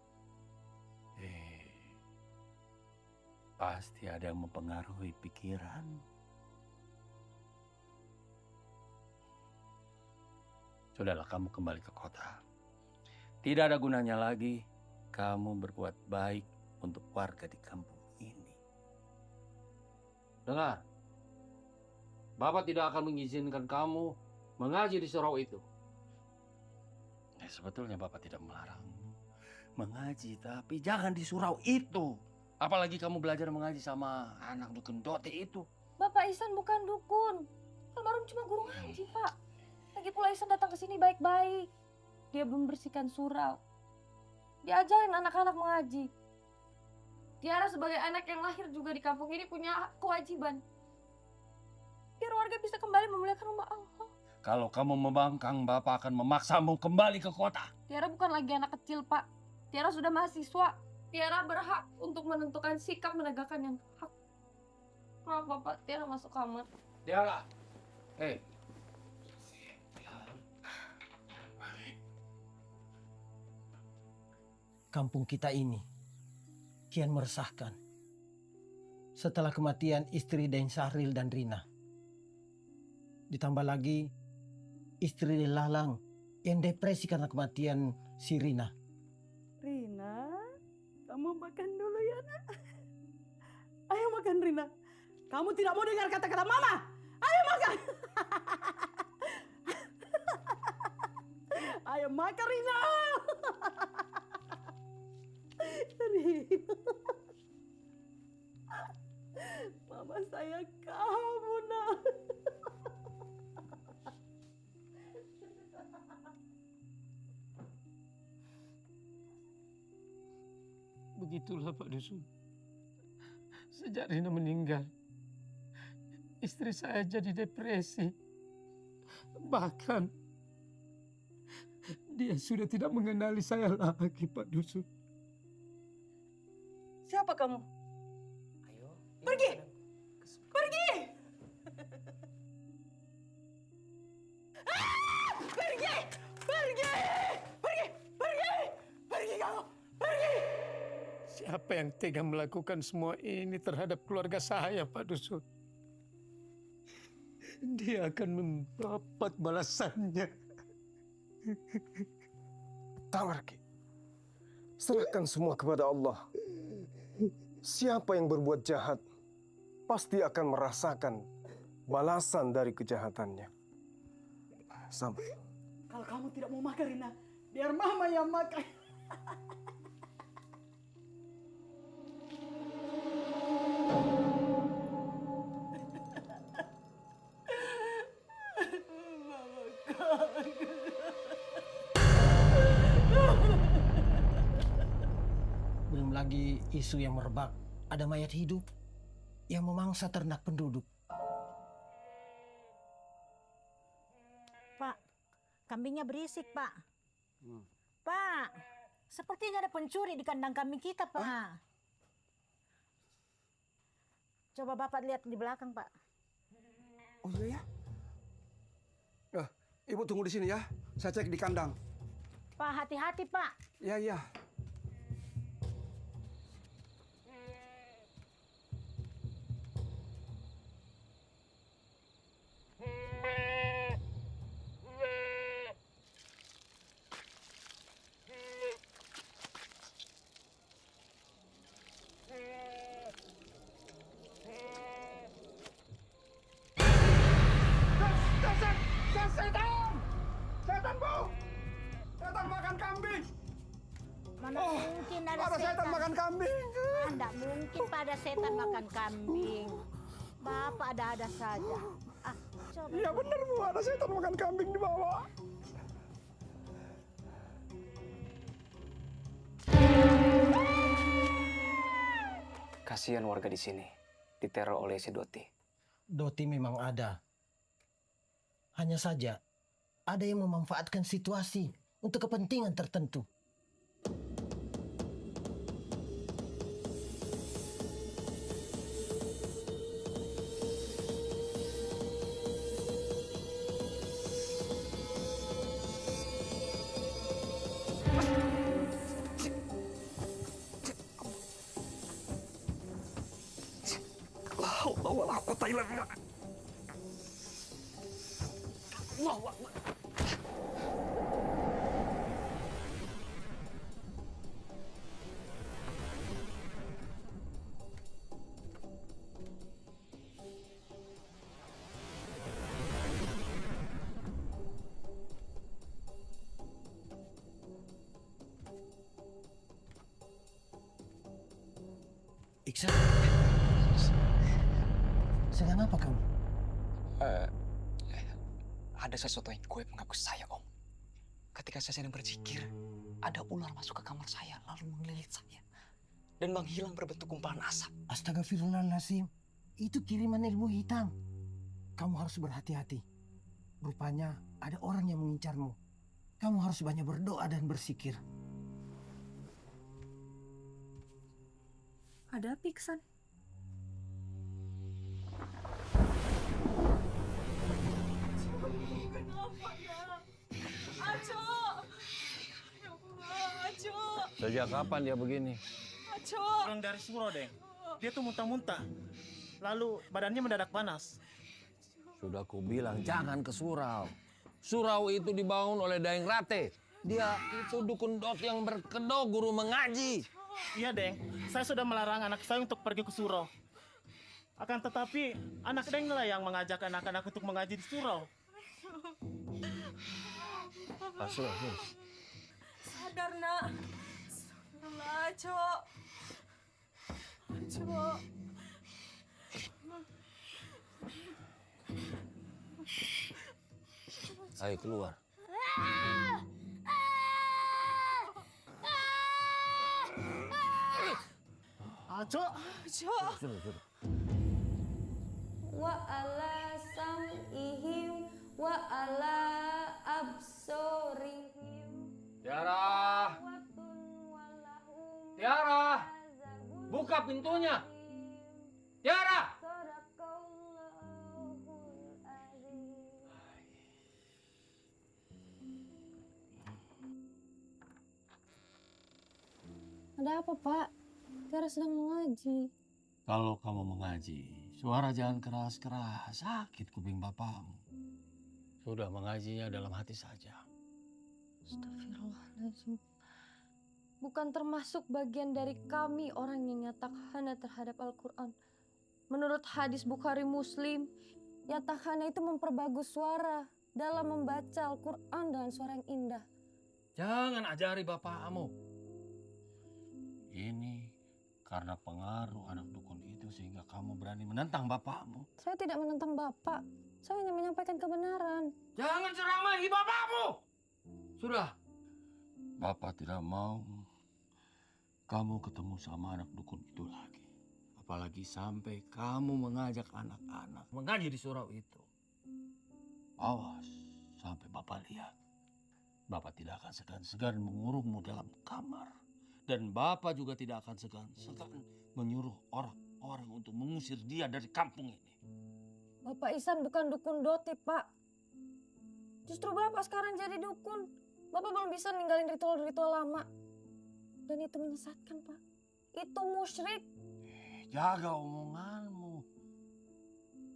Pasti ada yang mempengaruhi pikiran. Sudahlah, kamu kembali ke kota. Tidak ada gunanya lagi kamu berbuat baik untuk warga di kampung ini. Dengar, Bapak tidak akan mengizinkan kamu mengaji di surau itu. Sebetulnya Bapak tidak melarangmu mengaji, tapi jangan di surau itu. Apalagi kamu belajar mengaji sama anak dukun Doti itu. Bapak Ihsan bukan dukun, almarhum cuma guru ngaji Pak. Lagi pula Ihsan datang ke sini baik-baik. Dia membersihkan surau, diajarin anak-anak mengaji. Tiara sebagai anak yang lahir juga di kampung ini punya kewajiban biar warga bisa kembali memuliakan rumah Allah. Kalau kamu membangkang, Bapak akan memaksamu kembali ke kota. Tiara bukan lagi anak kecil, Pak. Tiara sudah mahasiswa. Tiara berhak untuk menentukan sikap menegakkan yang hak. Maaf, Bapak. Tiara masuk kamar. Tiara, Kampung kita ini kian meresahkan setelah kematian istri Deng Sahril dan Rina. Ditambah lagi istri Lalang yang depresi karena kematian si Rina. Rina, kamu makan dulu ya nak. Ayo makan Rina. Kamu tidak mau dengar kata-kata mama. Ayo makan. Ayo makan Rina. Rina. Mama sayang kamu nak. Begitulah Pak Dusun. Sejak Rina meninggal, istri saya jadi depresi. Bahkan dia sudah tidak mengenali saya lagi, Pak Dusun. Siapa kamu? Ayo. Pergi. Pergi. Pergi. Pergi. Pergi. Pergi. Pergi kamu. Pergi. Siapa yang tega melakukan semua ini terhadap keluarga saya, Pak Dusun? Dia akan mendapat balasannya. Tawarki, serahkan semua kepada Allah. siapa yang berbuat jahat pasti akan merasakan balasan dari kejahatannya. Sampai. Kalau kamu tidak mau makan, Rina, biar Mama yang makan. Belum lagi isu yang merebak, ada mayat hidup yang memangsa ternak penduduk. Pak, kambingnya berisik, Pak. Pak, sepertinya ada pencuri di kandang kambing kita, Pak. Coba Bapak lihat di belakang, Pak. Oh iya ya? Ibu tunggu di sini ya, saya cek di kandang. Pak, hati-hati, Pak. Iya, iya. Setan, Bu! Setan makan kambing! Mana mungkin ada setan makan kambing. Tidak mungkin pada setan makan kambing. Bapak ada-ada saja. Coba. Iya benar, Bu, ada setan makan kambing di bawah. Kasihan warga di sini diteror oleh si Doti. Doti memang ada. Hanya saja ada yang memanfaatkan situasi untuk kepentingan tertentu. Iksan, sedang apa kamu? Ada sesuatu yang gue mengaku saya, Om. Ketika saya sedang berzikir, ada ular masuk ke kamar saya lalu mengelilit saya dan menghilang berbentuk gumpalan asap. Astagfirullahaladzim, itu kiriman ilmu hitam. Kamu harus berhati-hati. Rupanya ada orang yang mengincarmu. Kamu harus banyak berdoa dan berzikir. Ada apa, Iksan? Kenapa ya? Aco! Ya Allah, Aco! Sejak kapan dia begini? Aco! Pulang dari surau, Deng. Dia tuh muntah-muntah. Lalu badannya mendadak panas. Sudah kubilang jangan ke surau. Surau itu dibangun oleh Daeng Rate. Dia itu dukun dot yang berkedok guru mengaji. Iya, Deng. Saya sudah melarang anak saya untuk pergi ke surau. Akan tetapi, anak Deng lah yang mengajak anak-anak untuk mengaji di surau. Asul. Sadar, Nak. Astagfirullah, Aco. Aco. Ayo keluar. Aco. Aco. Wa ala sam'ihim wa ala absorihim. Tiara. Tiara. Buka pintunya. Tiara. Ada apa, Pak? Tiara sedang mengaji. Kalau kamu mengaji, suara jangan keras-keras, sakit kuping bapakmu. Sudah mengajinya dalam hati saja. Astagfirullahaladzim. bukan termasuk bagian dari kami orang yang yatakhana terhadap Al-Quran. Menurut hadis Bukhari Muslim, yatakhana itu memperbagus suara dalam membaca Al-Quran dengan suara yang indah. Jangan ajari bapakmu. Ini karena pengaruh anak dukun itu sehingga kamu berani menentang bapakmu. Saya tidak menentang Bapak, saya hanya menyampaikan kebenaran. Jangan ceramahi bapakmu. Sudah. Bapak tidak mau kamu ketemu sama anak dukun itu lagi. Apalagi sampai kamu mengajak anak-anak mengaji di surau itu. Awas sampai Bapak lihat. Bapak tidak akan segan-segan mengurungmu dalam kamar. Dan Bapak juga tidak akan segan-segan menyuruh orang-orang untuk mengusir dia dari kampung ini. Bapak Ihsan bukan dukun Doti, Pak. Justru Bapak sekarang jadi dukun. Bapak belum bisa ninggalin ritual-ritual lama. Dan itu menyesatkan, Pak. Itu musyrik. Jaga omonganmu.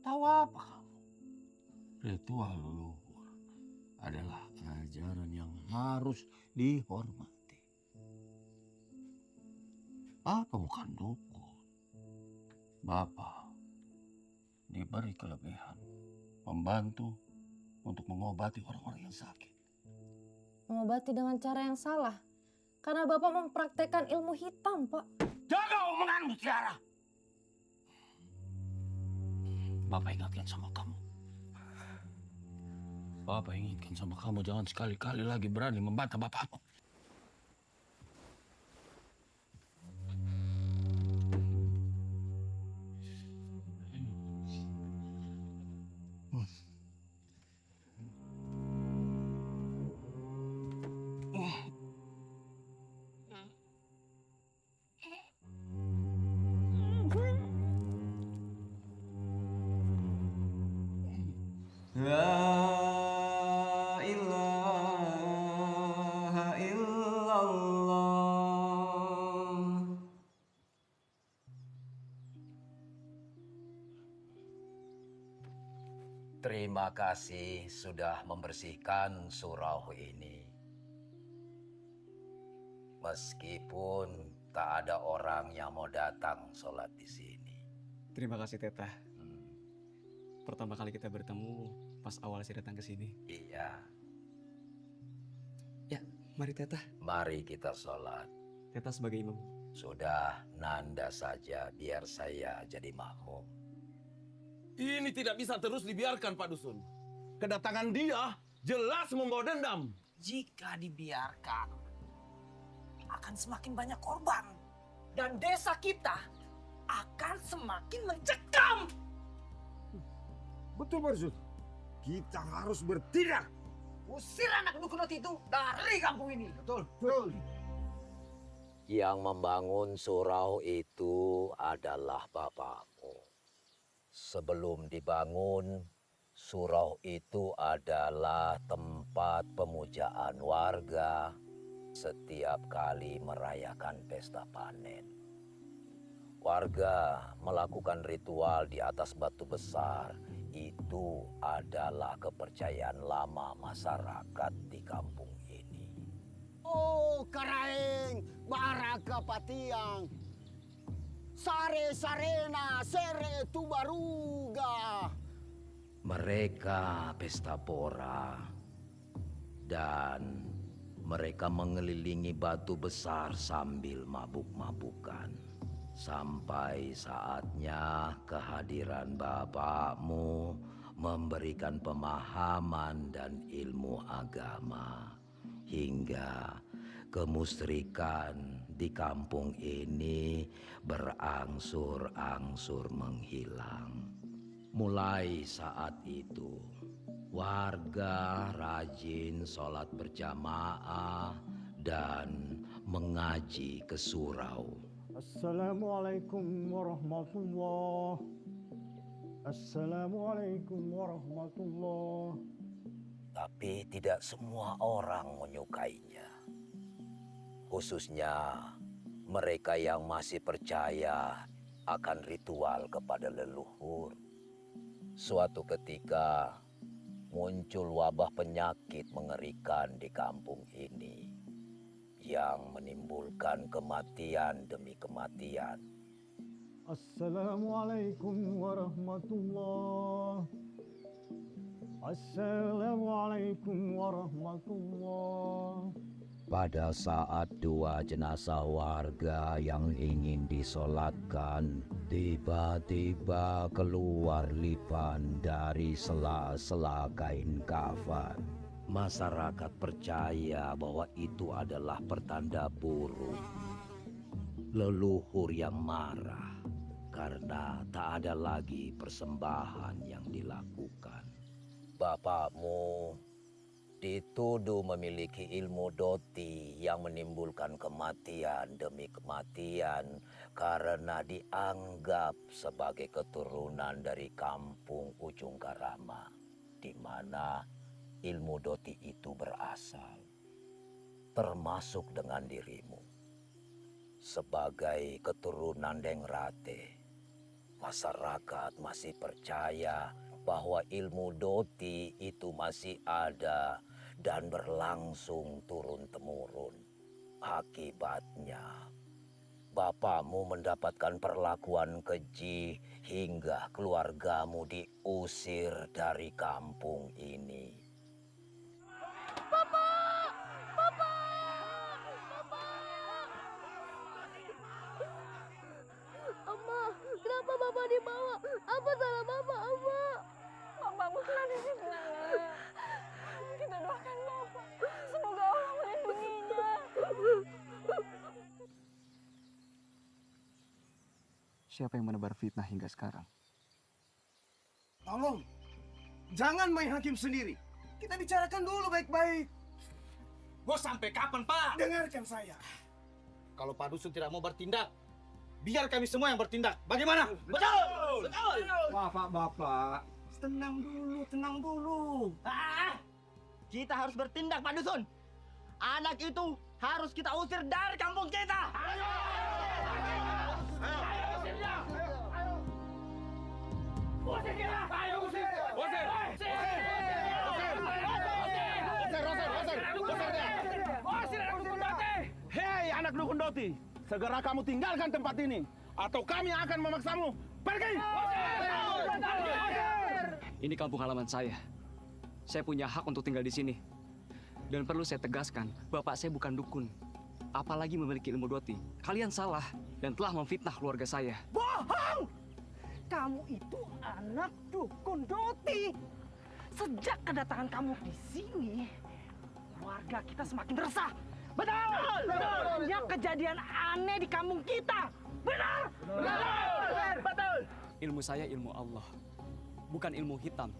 Tahu apa kamu? Ritual leluhur adalah ajaran yang harus dihormati. Apa bukan dukun? Bapak diberi kelebihan membantu untuk mengobati orang-orang yang sakit. Mengobati dengan cara yang salah. Karena Bapak mempraktekkan ilmu hitam, Pak. Jaga omonganmu, Tiara. Bapak ingatkan sama kamu. Bapak ingatkan sama kamu, jangan sekali-kali lagi berani membantah bapakmu. La ilaha illallah. Terima kasih sudah membersihkan surau ini. Meskipun tak ada orang yang mau datang sholat di sini. Terima kasih Tetah. Pertama kali kita bertemu pas awal saya datang ke sini. Iya. Ya, mari Tetah. Mari kita sholat. Tetah sebagai imam. Sudah, Nanda saja biar saya jadi makmum. Ini tidak bisa terus dibiarkan, Pak Dusun. Kedatangan dia jelas membawa dendam. Jika dibiarkan, akan semakin banyak korban. Dan desa kita akan semakin mencekam. Betul, Pak Dusun. Kita harus bertindak. Usir anak dukun itu dari kampung ini. Betul, betul. Yang membangun surau itu adalah bapakmu. Sebelum dibangun, surau itu adalah tempat pemujaan warga setiap kali merayakan pesta panen. Warga melakukan ritual di atas batu besar. Itu adalah kepercayaan lama masyarakat di kampung ini. Oh, Karaeng, Baraka Patiang, Sare Sarena, Sere Tubaruga. Mereka pesta pora dan mereka mengelilingi batu besar sambil mabuk-mabukan. Sampai saatnya kehadiran bapakmu memberikan pemahaman dan ilmu agama hingga kemusyrikan di kampung ini berangsur-angsur menghilang. Mulai saat itu, warga rajin sholat berjamaah dan mengaji ke surau. Assalamualaikum warahmatullah. Assalamualaikum warahmatullah. Tapi tidak semua orang menyukainya. Khususnya mereka yang masih percaya akan ritual kepada leluhur. Suatu ketika muncul wabah penyakit mengerikan di kampung ini. yang menimbulkan kematian demi kematian. Assalamualaikum warahmatullah. Assalamualaikum warahmatullah. Pada saat dua jenazah warga yang ingin disolatkan, tiba-tiba keluar lipan dari sela-sela kain kafan. Masyarakat percaya bahwa itu adalah pertanda buruk. Leluhur yang marah karena tak ada lagi persembahan yang dilakukan. Bapakmu dituduh memiliki ilmu doti yang menimbulkan kematian demi kematian karena dianggap sebagai keturunan dari kampung Ujung Karama, di mana ilmu doti itu berasal, termasuk dengan dirimu. Sebagai keturunan Dengrate, masyarakat masih percaya bahwa ilmu doti itu masih ada dan berlangsung turun-temurun. Akibatnya, bapakmu mendapatkan perlakuan keji hingga keluargamu diusir dari kampung ini. Amma, kenapa Bapak dibawa? Apa salah Bapak, Amma? Bapak bukan di sana. Kita doakan Bapak. Semoga Allah melindunginya. Siapa yang menebar fitnah hingga sekarang? Tolong, jangan main hakim sendiri. Kita bicarakan dulu baik-baik. Bos, sampai kapan, Pak? Dengarkan saya. Kalau Pak Dusun tidak mau bertindak, biar kami semua yang bertindak. Bagaimana? Betul! Betul! Bapak, tenang dulu. Kita harus bertindak, Pak Dusun. Anak itu harus kita usir dari kampung kita. Usir dia! Ayo usir! Usir! Usir anak dukun Doti! Hei anak dukun Doti, segera kamu tinggalkan tempat ini, atau kami akan memaksamu pergi. Ini kampung halaman saya. Saya punya hak untuk tinggal di sini. Dan perlu saya tegaskan, bapak saya bukan dukun. Apalagi memiliki ilmu doti. Kalian salah dan telah memfitnah keluarga saya. Bohong! Kamu itu anak dukun Doti. Sejak kedatangan kamu di sini, warga kita semakin resah. Betul! Banyak kejadian aneh di kampung kita. Benar! Betul! Ilmu saya ilmu Allah, bukan ilmu hitam.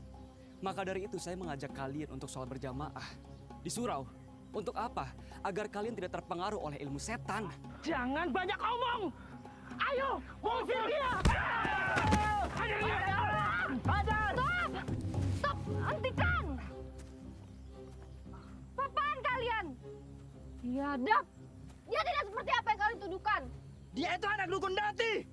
Maka dari itu saya mengajak kalian untuk sholat berjamaah di surau. Untuk apa? Agar kalian tidak terpengaruh oleh ilmu setan. Jangan banyak omong. Ayo, usir dia! Stop! Hentikan! Apaan kalian? Biadab! Dia tidak seperti apa yang kalian tuduhkan. Dia itu anak dukun Doti.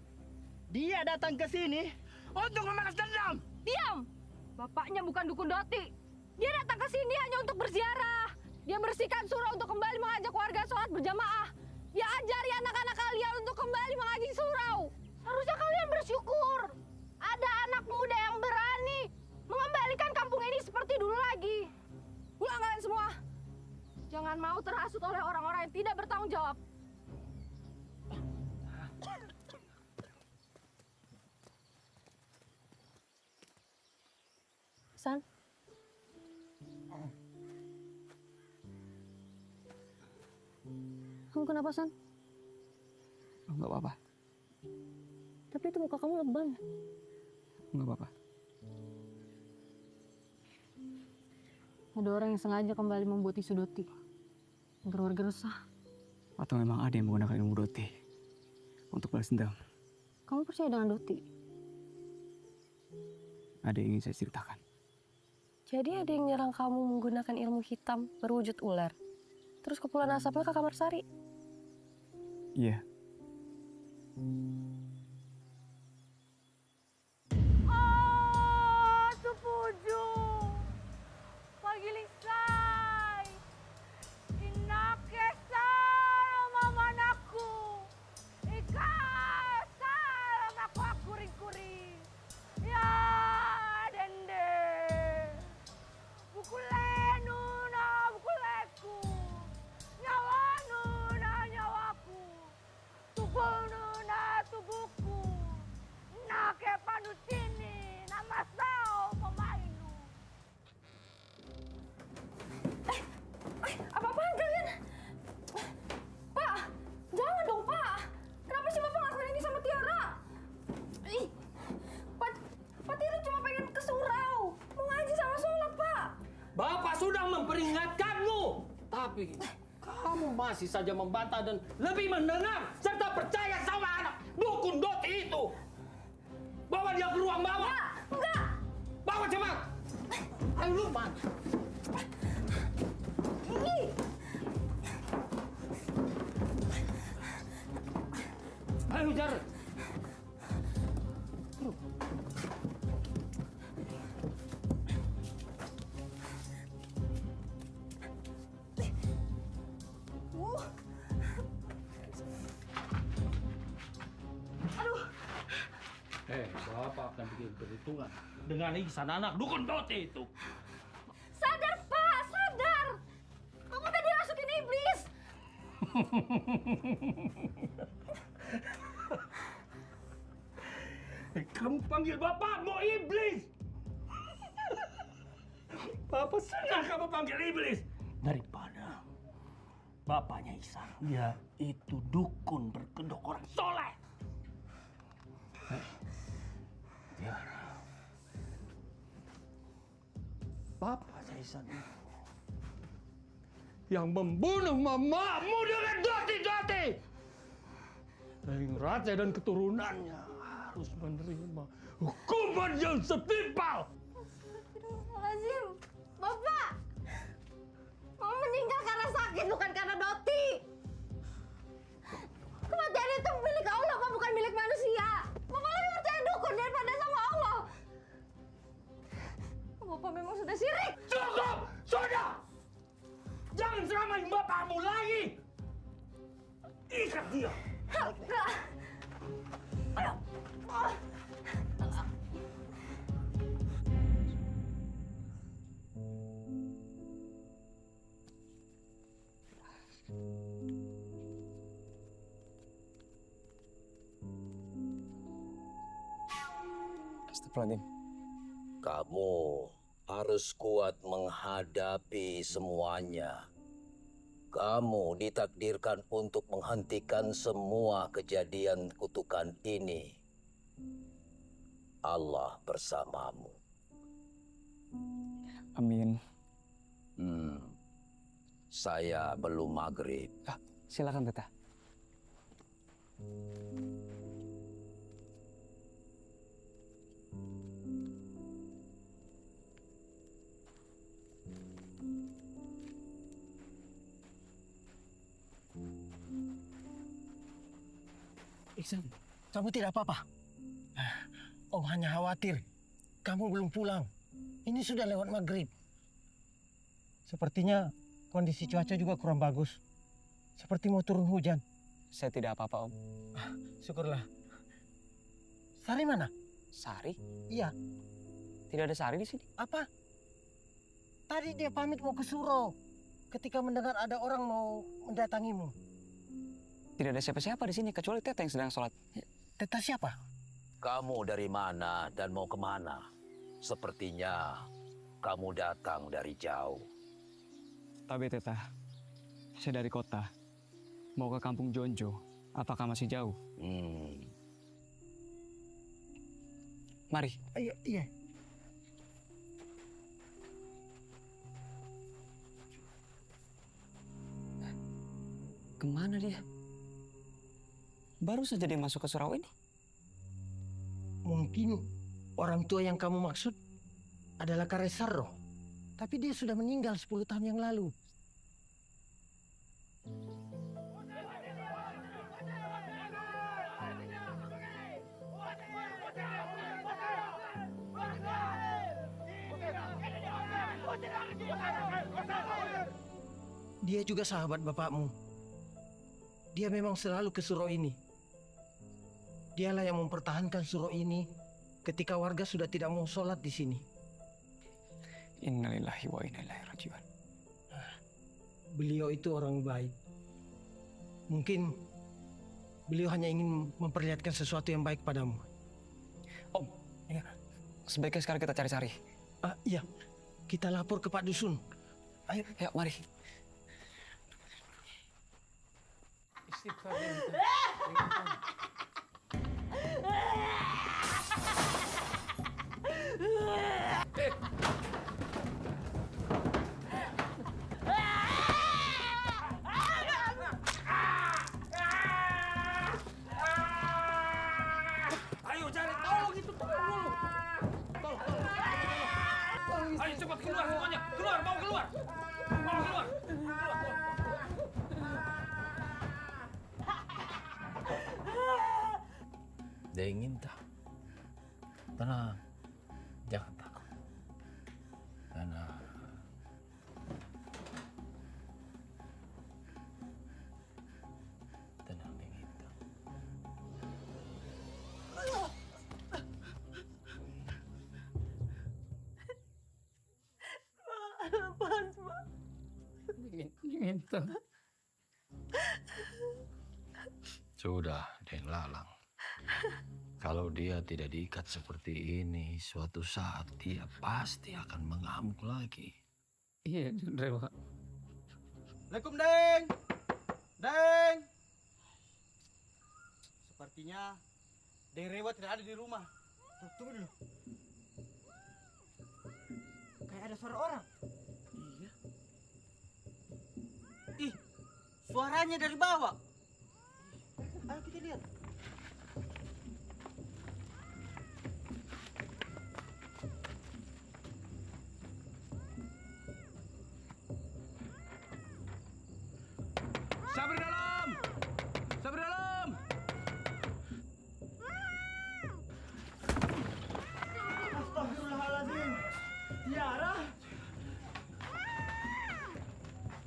Dia datang ke sini untuk membalas dendam. Diam! Bapaknya bukan dukun Doti. Dia datang ke sini hanya untuk berziarah. Dia bersihkan surau untuk kembali mengajak warga sholat berjamaah. Dia ajari anak-anak kalian untuk kembali mengaji surau. Harusnya kalian bersyukur. Ada anak muda yang berani mengembalikan kampung ini seperti dulu lagi. Pulang kalian semua. Jangan mau terhasut oleh orang-orang yang tidak bertanggung jawab. San? Kamu kenapa, San? Enggak apa-apa. Tapi itu muka kamu lebam. Enggak apa-apa. Ada orang yang sengaja kembali membuat isu Doti. Agar warga resah. Atau memang ada yang menggunakan ilmu doti untuk balas dendam? Kamu percaya dengan Doti? Ada yang ingin saya ceritakan. Jadi ada yang nyerang kamu menggunakan ilmu hitam berwujud ular. Terus kepulan asapnya ke kamar Sari. Iya. Oh, sepuju. Pagilisay. Inakesay. Tapi kamu masih saja membantah dan lebih mendengar serta percaya sama anak dukun Doti itu. Bawa dia ke ruang bawah. Enggak. Bawa cepat. Ayo Lukman. Ayo Jar. Bapak akan bikin perhitungan dengan ihsan anak dukun Doti itu. Sadar, Pak, sadar. Kamu tadi masukin iblis. Kamu panggil bapakmu iblis. Bapak senang kamu panggil iblis daripada bapaknya Ihsan. Dia itu dukun berkedok orang soleh. Tiara, bapaknya Ihsan itu yang membunuh mamamu dengan Doti-Doti. Daing Raja dan keturunannya harus menerima hukuman yang setimpal. Astagfirullahaladzim. Bapak, Mama meninggal karena sakit, bukan karena Doti. Kematian itu milik Allah, Pak, bukan milik manusia. Mama lebih percaya dukun daripada sama Allah. Bapak memang sudah syirik. Cukup! Sudah! Jangan seramain bapakmu lagi! Ikat dia! Enggak. Ayo. Astagfirullahaladzim. Kamu harus kuat menghadapi semuanya. Kamu ditakdirkan untuk menghentikan semua kejadian kutukan ini. Allah bersamamu. Amin. Saya belum maghrib. Silakan, Teta. Ihsan, kamu tidak apa-apa? Om hanya khawatir kamu belum pulang. Ini sudah lewat maghrib. Sepertinya kondisi cuaca juga kurang bagus. Seperti mau turun hujan. Saya tidak apa-apa, Om. Syukurlah. Sari mana? Sari? Iya. Tidak ada Sari di sini. Apa? Tadi dia pamit mau ke Suro ketika mendengar ada orang mau mendatangimu. Tidak ada siapa-siapa di sini kecuali Teta yang sedang sholat. Teta siapa? Kamu dari mana dan mau kemana? Sepertinya kamu datang dari jauh. Tabe, Teta. Saya dari kota. Mau ke kampung Jonjo. Apakah masih jauh? Mari. Ayo, iya. Kemana dia? Baru saja dia masuk ke surau ini. Mungkin orang tua yang kamu maksud adalah Karesarro. Tapi dia sudah meninggal 10 tahun yang lalu. Dia juga sahabat bapakmu. Dia memang selalu ke surau ini. Dialah yang mempertahankan surau ini ketika warga sudah tidak mau sholat di sini. Innalillahi wa inna ilaihi raji'un. Beliau itu orang baik. Mungkin beliau hanya ingin memperlihatkan sesuatu yang baik padamu. Om, ya. Sebaiknya sekarang kita cari-cari. Iya, kita lapor ke Pak Dusun. Ayo, mari. Istighfar ya. Deng Inta. Tenang, jangan takut. Tenang. Tenang, Deng Inta. Apaan, Pak? Deng Inta. Sudah, Deng Lalang. Kalau dia tidak diikat seperti ini, suatu saat dia pasti akan mengamuk lagi. Iya, Rewa. Assalamualaikum, Deng. Deng. Sepertinya Deng Rewa tidak ada di rumah. Tunggu dulu. Kayak ada suara orang. Iya. Ih, suaranya dari bawah. Ayo kita lihat. Sabar dalam! Sabar dalam! Astagfirullahaladzim. Tiara?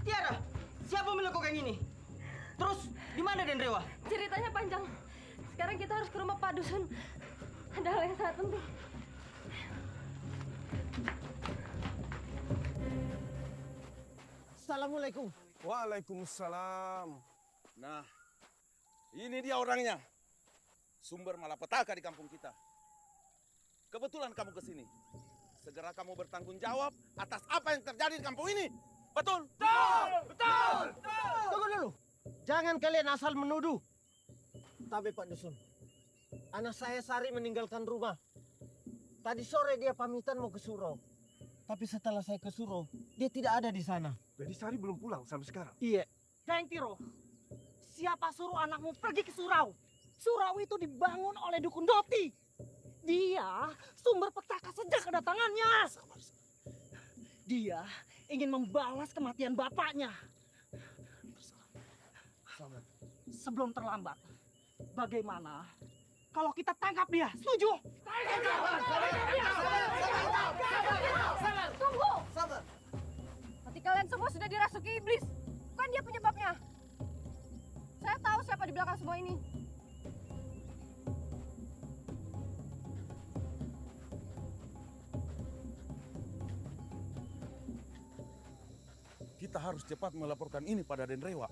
Tiara, siapa melakukan ini? Terus, di mana Den Rewa? Ceritanya panjang. Sekarang kita harus ke rumah Pak Dusun. Ada hal yang sangat penting. Assalamualaikum. Waalaikumsalam. Nah, ini dia orangnya. Sumber malapetaka di kampung kita. Kebetulan kamu ke sini. Segera kamu bertanggung jawab atas apa yang terjadi di kampung ini. Betul? Betul! Betul! Tunggu dulu. Jangan kalian asal menuduh. Tapi Pak Dusun, anak saya Sari meninggalkan rumah. Tadi sore dia pamitan mau ke surau. Tapi setelah saya ke surau, dia tidak ada di sana. Jadi Sari belum pulang sampai sekarang? Iya. Deng Tiro, siapa suruh anakmu pergi ke surau? Surau itu dibangun oleh Dukun Doti. Dia sumber petaka sejak kedatangannya. Dia ingin membalas kematian bapaknya. Sebelum terlambat, bagaimana kalau kita tangkap dia? Setuju? Tunggu! Hati kalian semua sudah dirasuki iblis. Bukan dia penyebabnya. Saya tahu siapa di belakang semua ini. Kita harus cepat melaporkan ini pada Den Rewa.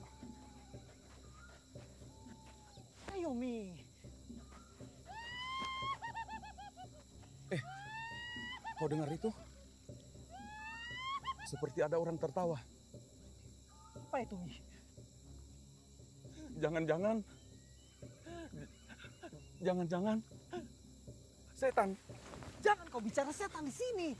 Ayo, Mi. Kau dengar itu? Seperti ada orang tertawa. Apa itu, Mi? Jangan-jangan setan. Jangan kau bicara setan di sini.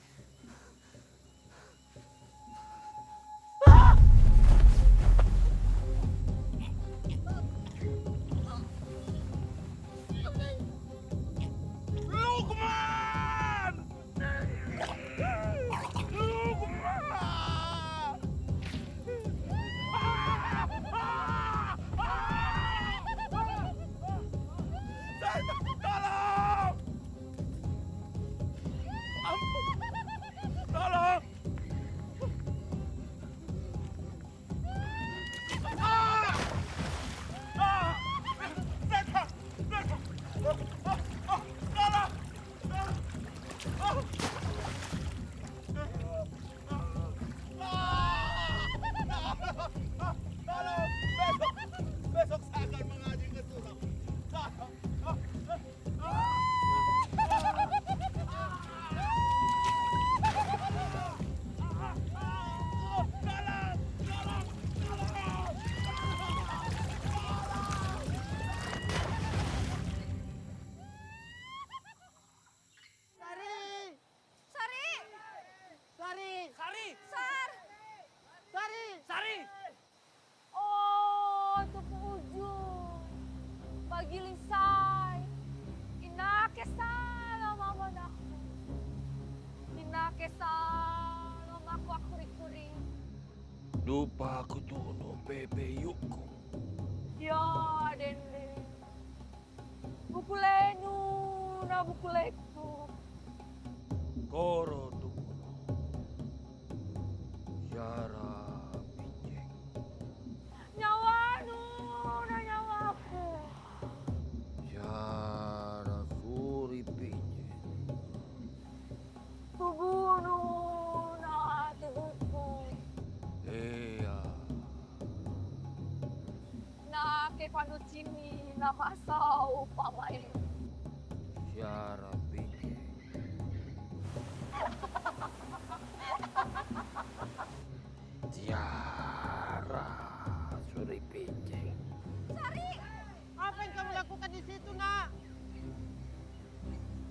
Lukman! Tolong! Ampun! Tolong! Besok saya akan mengaji ke surau. Oh, tupuju. Pagilisay. Inakesal mama naku. Inakesal aku akuri-kuri. Lupa aku tuh no bebe yuko. Ya, dende. Bukulenu. buku lekku. Koro Dukuno. Tiara Pinjeng. Nyawanu, na nyawaku. Tiara Suri Pinjeng. Tubuhnu, na tubuhku. Iya. Na ke panucini, na masau pamai. Tiara Pinjeng. Tiara Suri Pinjeng. Sari, apa yang kamu lakukan di situ, nak?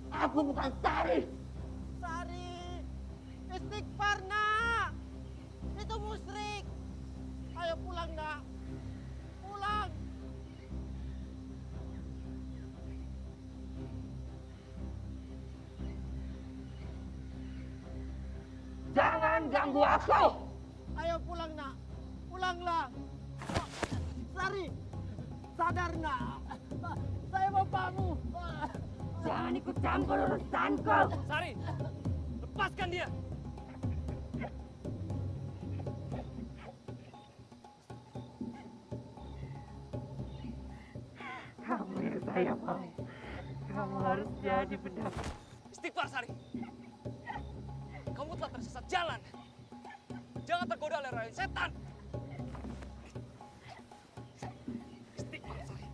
Aku bukan Sari. Sari, istighfar, nak. Itu musyrik. Ayo pulang, nak. Pulang. Jangan ganggu aku. Ayo pulang, nak. Pulanglah. Sari, sadar, nak. Saya bapakmu. Jangan ikut campur urusanku. Sari, lepaskan dia. Kamu yang saya mau. Kamu harus jadi benar. Istighfar, Sari. Kamu telah tersesat jalan. Jangan tergoda oleh rayuan setan. Istighfar, Sari.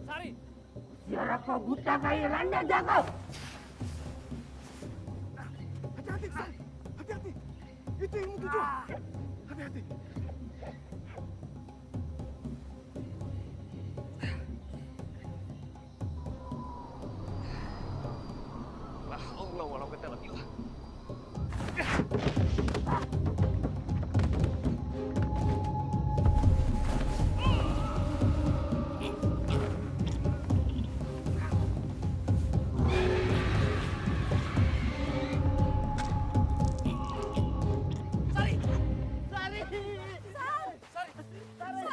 Sari, Tiara kau buta kayak randa jago. Hati-hati, Sari. Hati-hati. Itu ilmu tujuh. Hati-hati. La haula wala quwwata illa billah.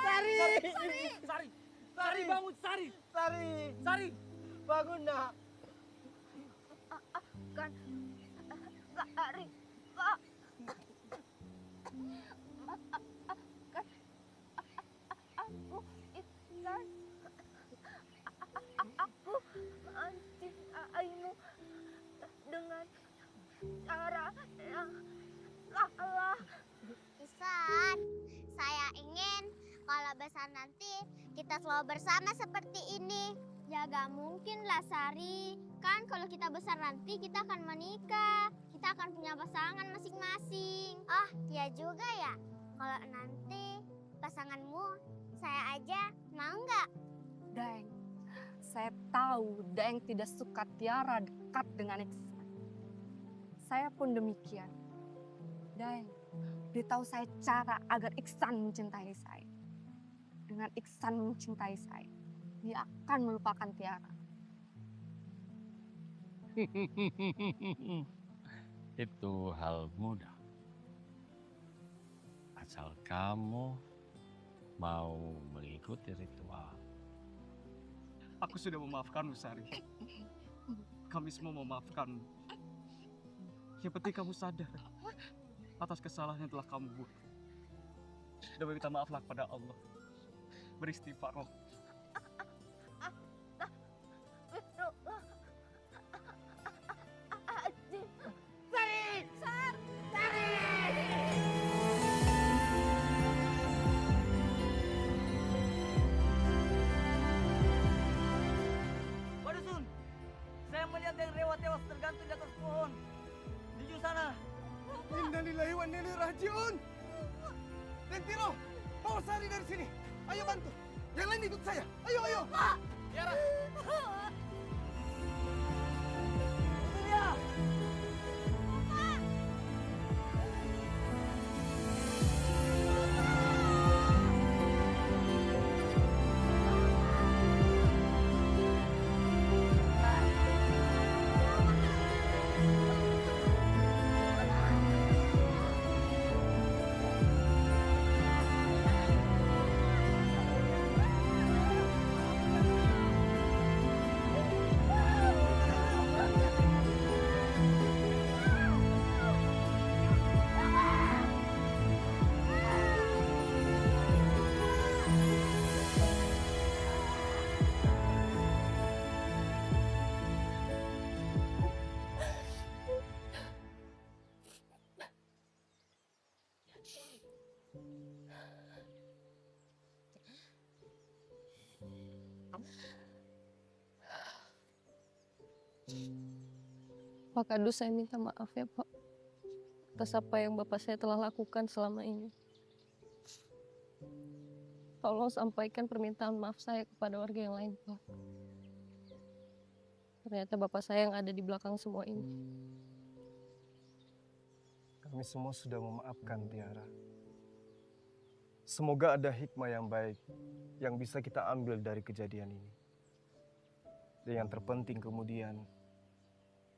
Sari! Sari! Sari! Sari bangun, Sari. Sari! Sari. Bangun, nak. Kan, Sari, Pak. Kan, aku Iksan. Aku mencintaimu dengan cara yang salah. Iksan, saya ingin kalau besar nanti kita selalu bersama seperti ini. Ya gak mungkin lah, Sari. Kan kalau kita besar nanti kita akan menikah. Kita akan punya pasangan masing-masing. Oh, iya juga ya. Kalau nanti pasanganmu saya aja, mau nggak? Daeng, saya tahu Daeng tidak suka Tiara dekat dengan Iksan. Saya pun demikian. Daeng, beritahu saya cara agar Iksan mencintai saya. Dengan Iksan mencintai saya, dia akan melupakan Tiara. Itu hal mudah. Asal kamu mau mengikuti ritual. Aku sudah memaafkanmu, Sari. Kami semua memaafkanmu. Yang penting kamu sadar atas kesalahan yang telah kamu buat. Dan meminta maaflah kepada Allah. Beristighfarlah. Sari! Sari! Pak Dusun, saya melihat yang Rewa tewas tergantung di atas pohon. Di ujung sana. Innalillahi wa inna ilaihi raji'un. Lentiro, bawa Sari dari sini. Ayo bantu. Yang lain ikut saya. Ayo, ayo. Pak! Tiara. Dia! Pak Kadus, saya minta maaf ya Pak atas apa yang Bapak saya telah lakukan selama ini. Tolong sampaikan permintaan maaf saya kepada warga yang lain, Pak. Ternyata Bapak saya yang ada di belakang semua ini. Kami semua sudah memaafkan Tiara. Semoga ada hikmah yang baik yang bisa kita ambil dari kejadian ini. Dan yang terpenting kemudian,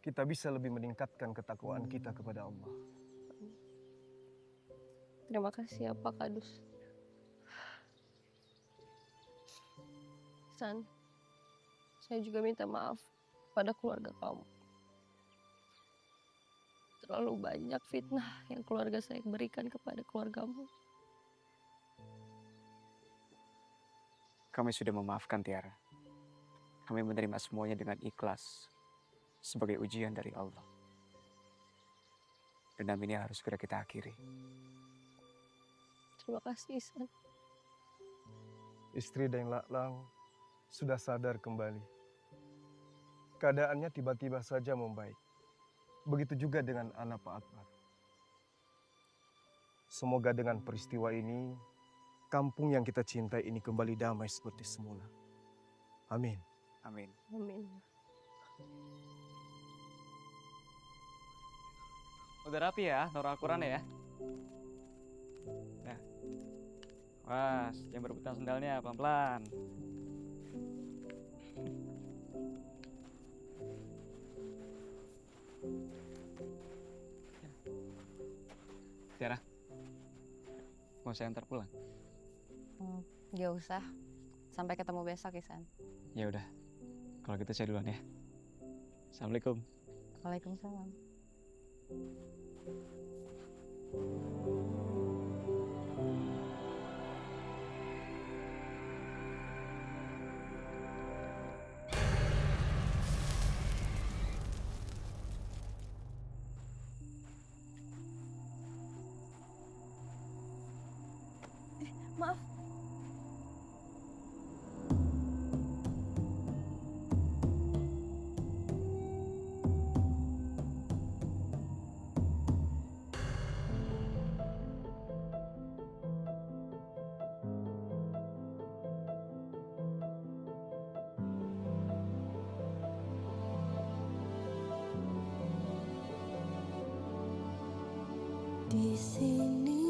kita bisa lebih meningkatkan ketakwaan kita kepada Allah. Terima kasih ya Pak Kadus. San, saya juga minta maaf pada keluarga kamu. Terlalu banyak fitnah yang keluarga saya berikan kepada keluargamu. Kami sudah memaafkan Tiara. Kami menerima semuanya dengan ikhlas sebagai ujian dari Allah. Dendam ini harus segera kita akhiri. Terima kasih, San. Istri Daeng Laklang sudah sadar kembali. Keadaannya tiba-tiba saja membaik. Begitu juga dengan anak Pak Akbar. Semoga dengan peristiwa ini, kampung yang kita cintai ini kembali damai seperti semula. Amin. Amin. Amin. Udah rapi ya, taruh Al-Quran ya. Nah. Was, jangan berebutan sendalnya, pelan-pelan. Tiara, mau saya antar pulang? Gak usah. Sampai ketemu besok, Isan. Ya udah, kalau gitu saya duluan ya. Assalamualaikum. Waalaikumsalam. Maaf. Di sini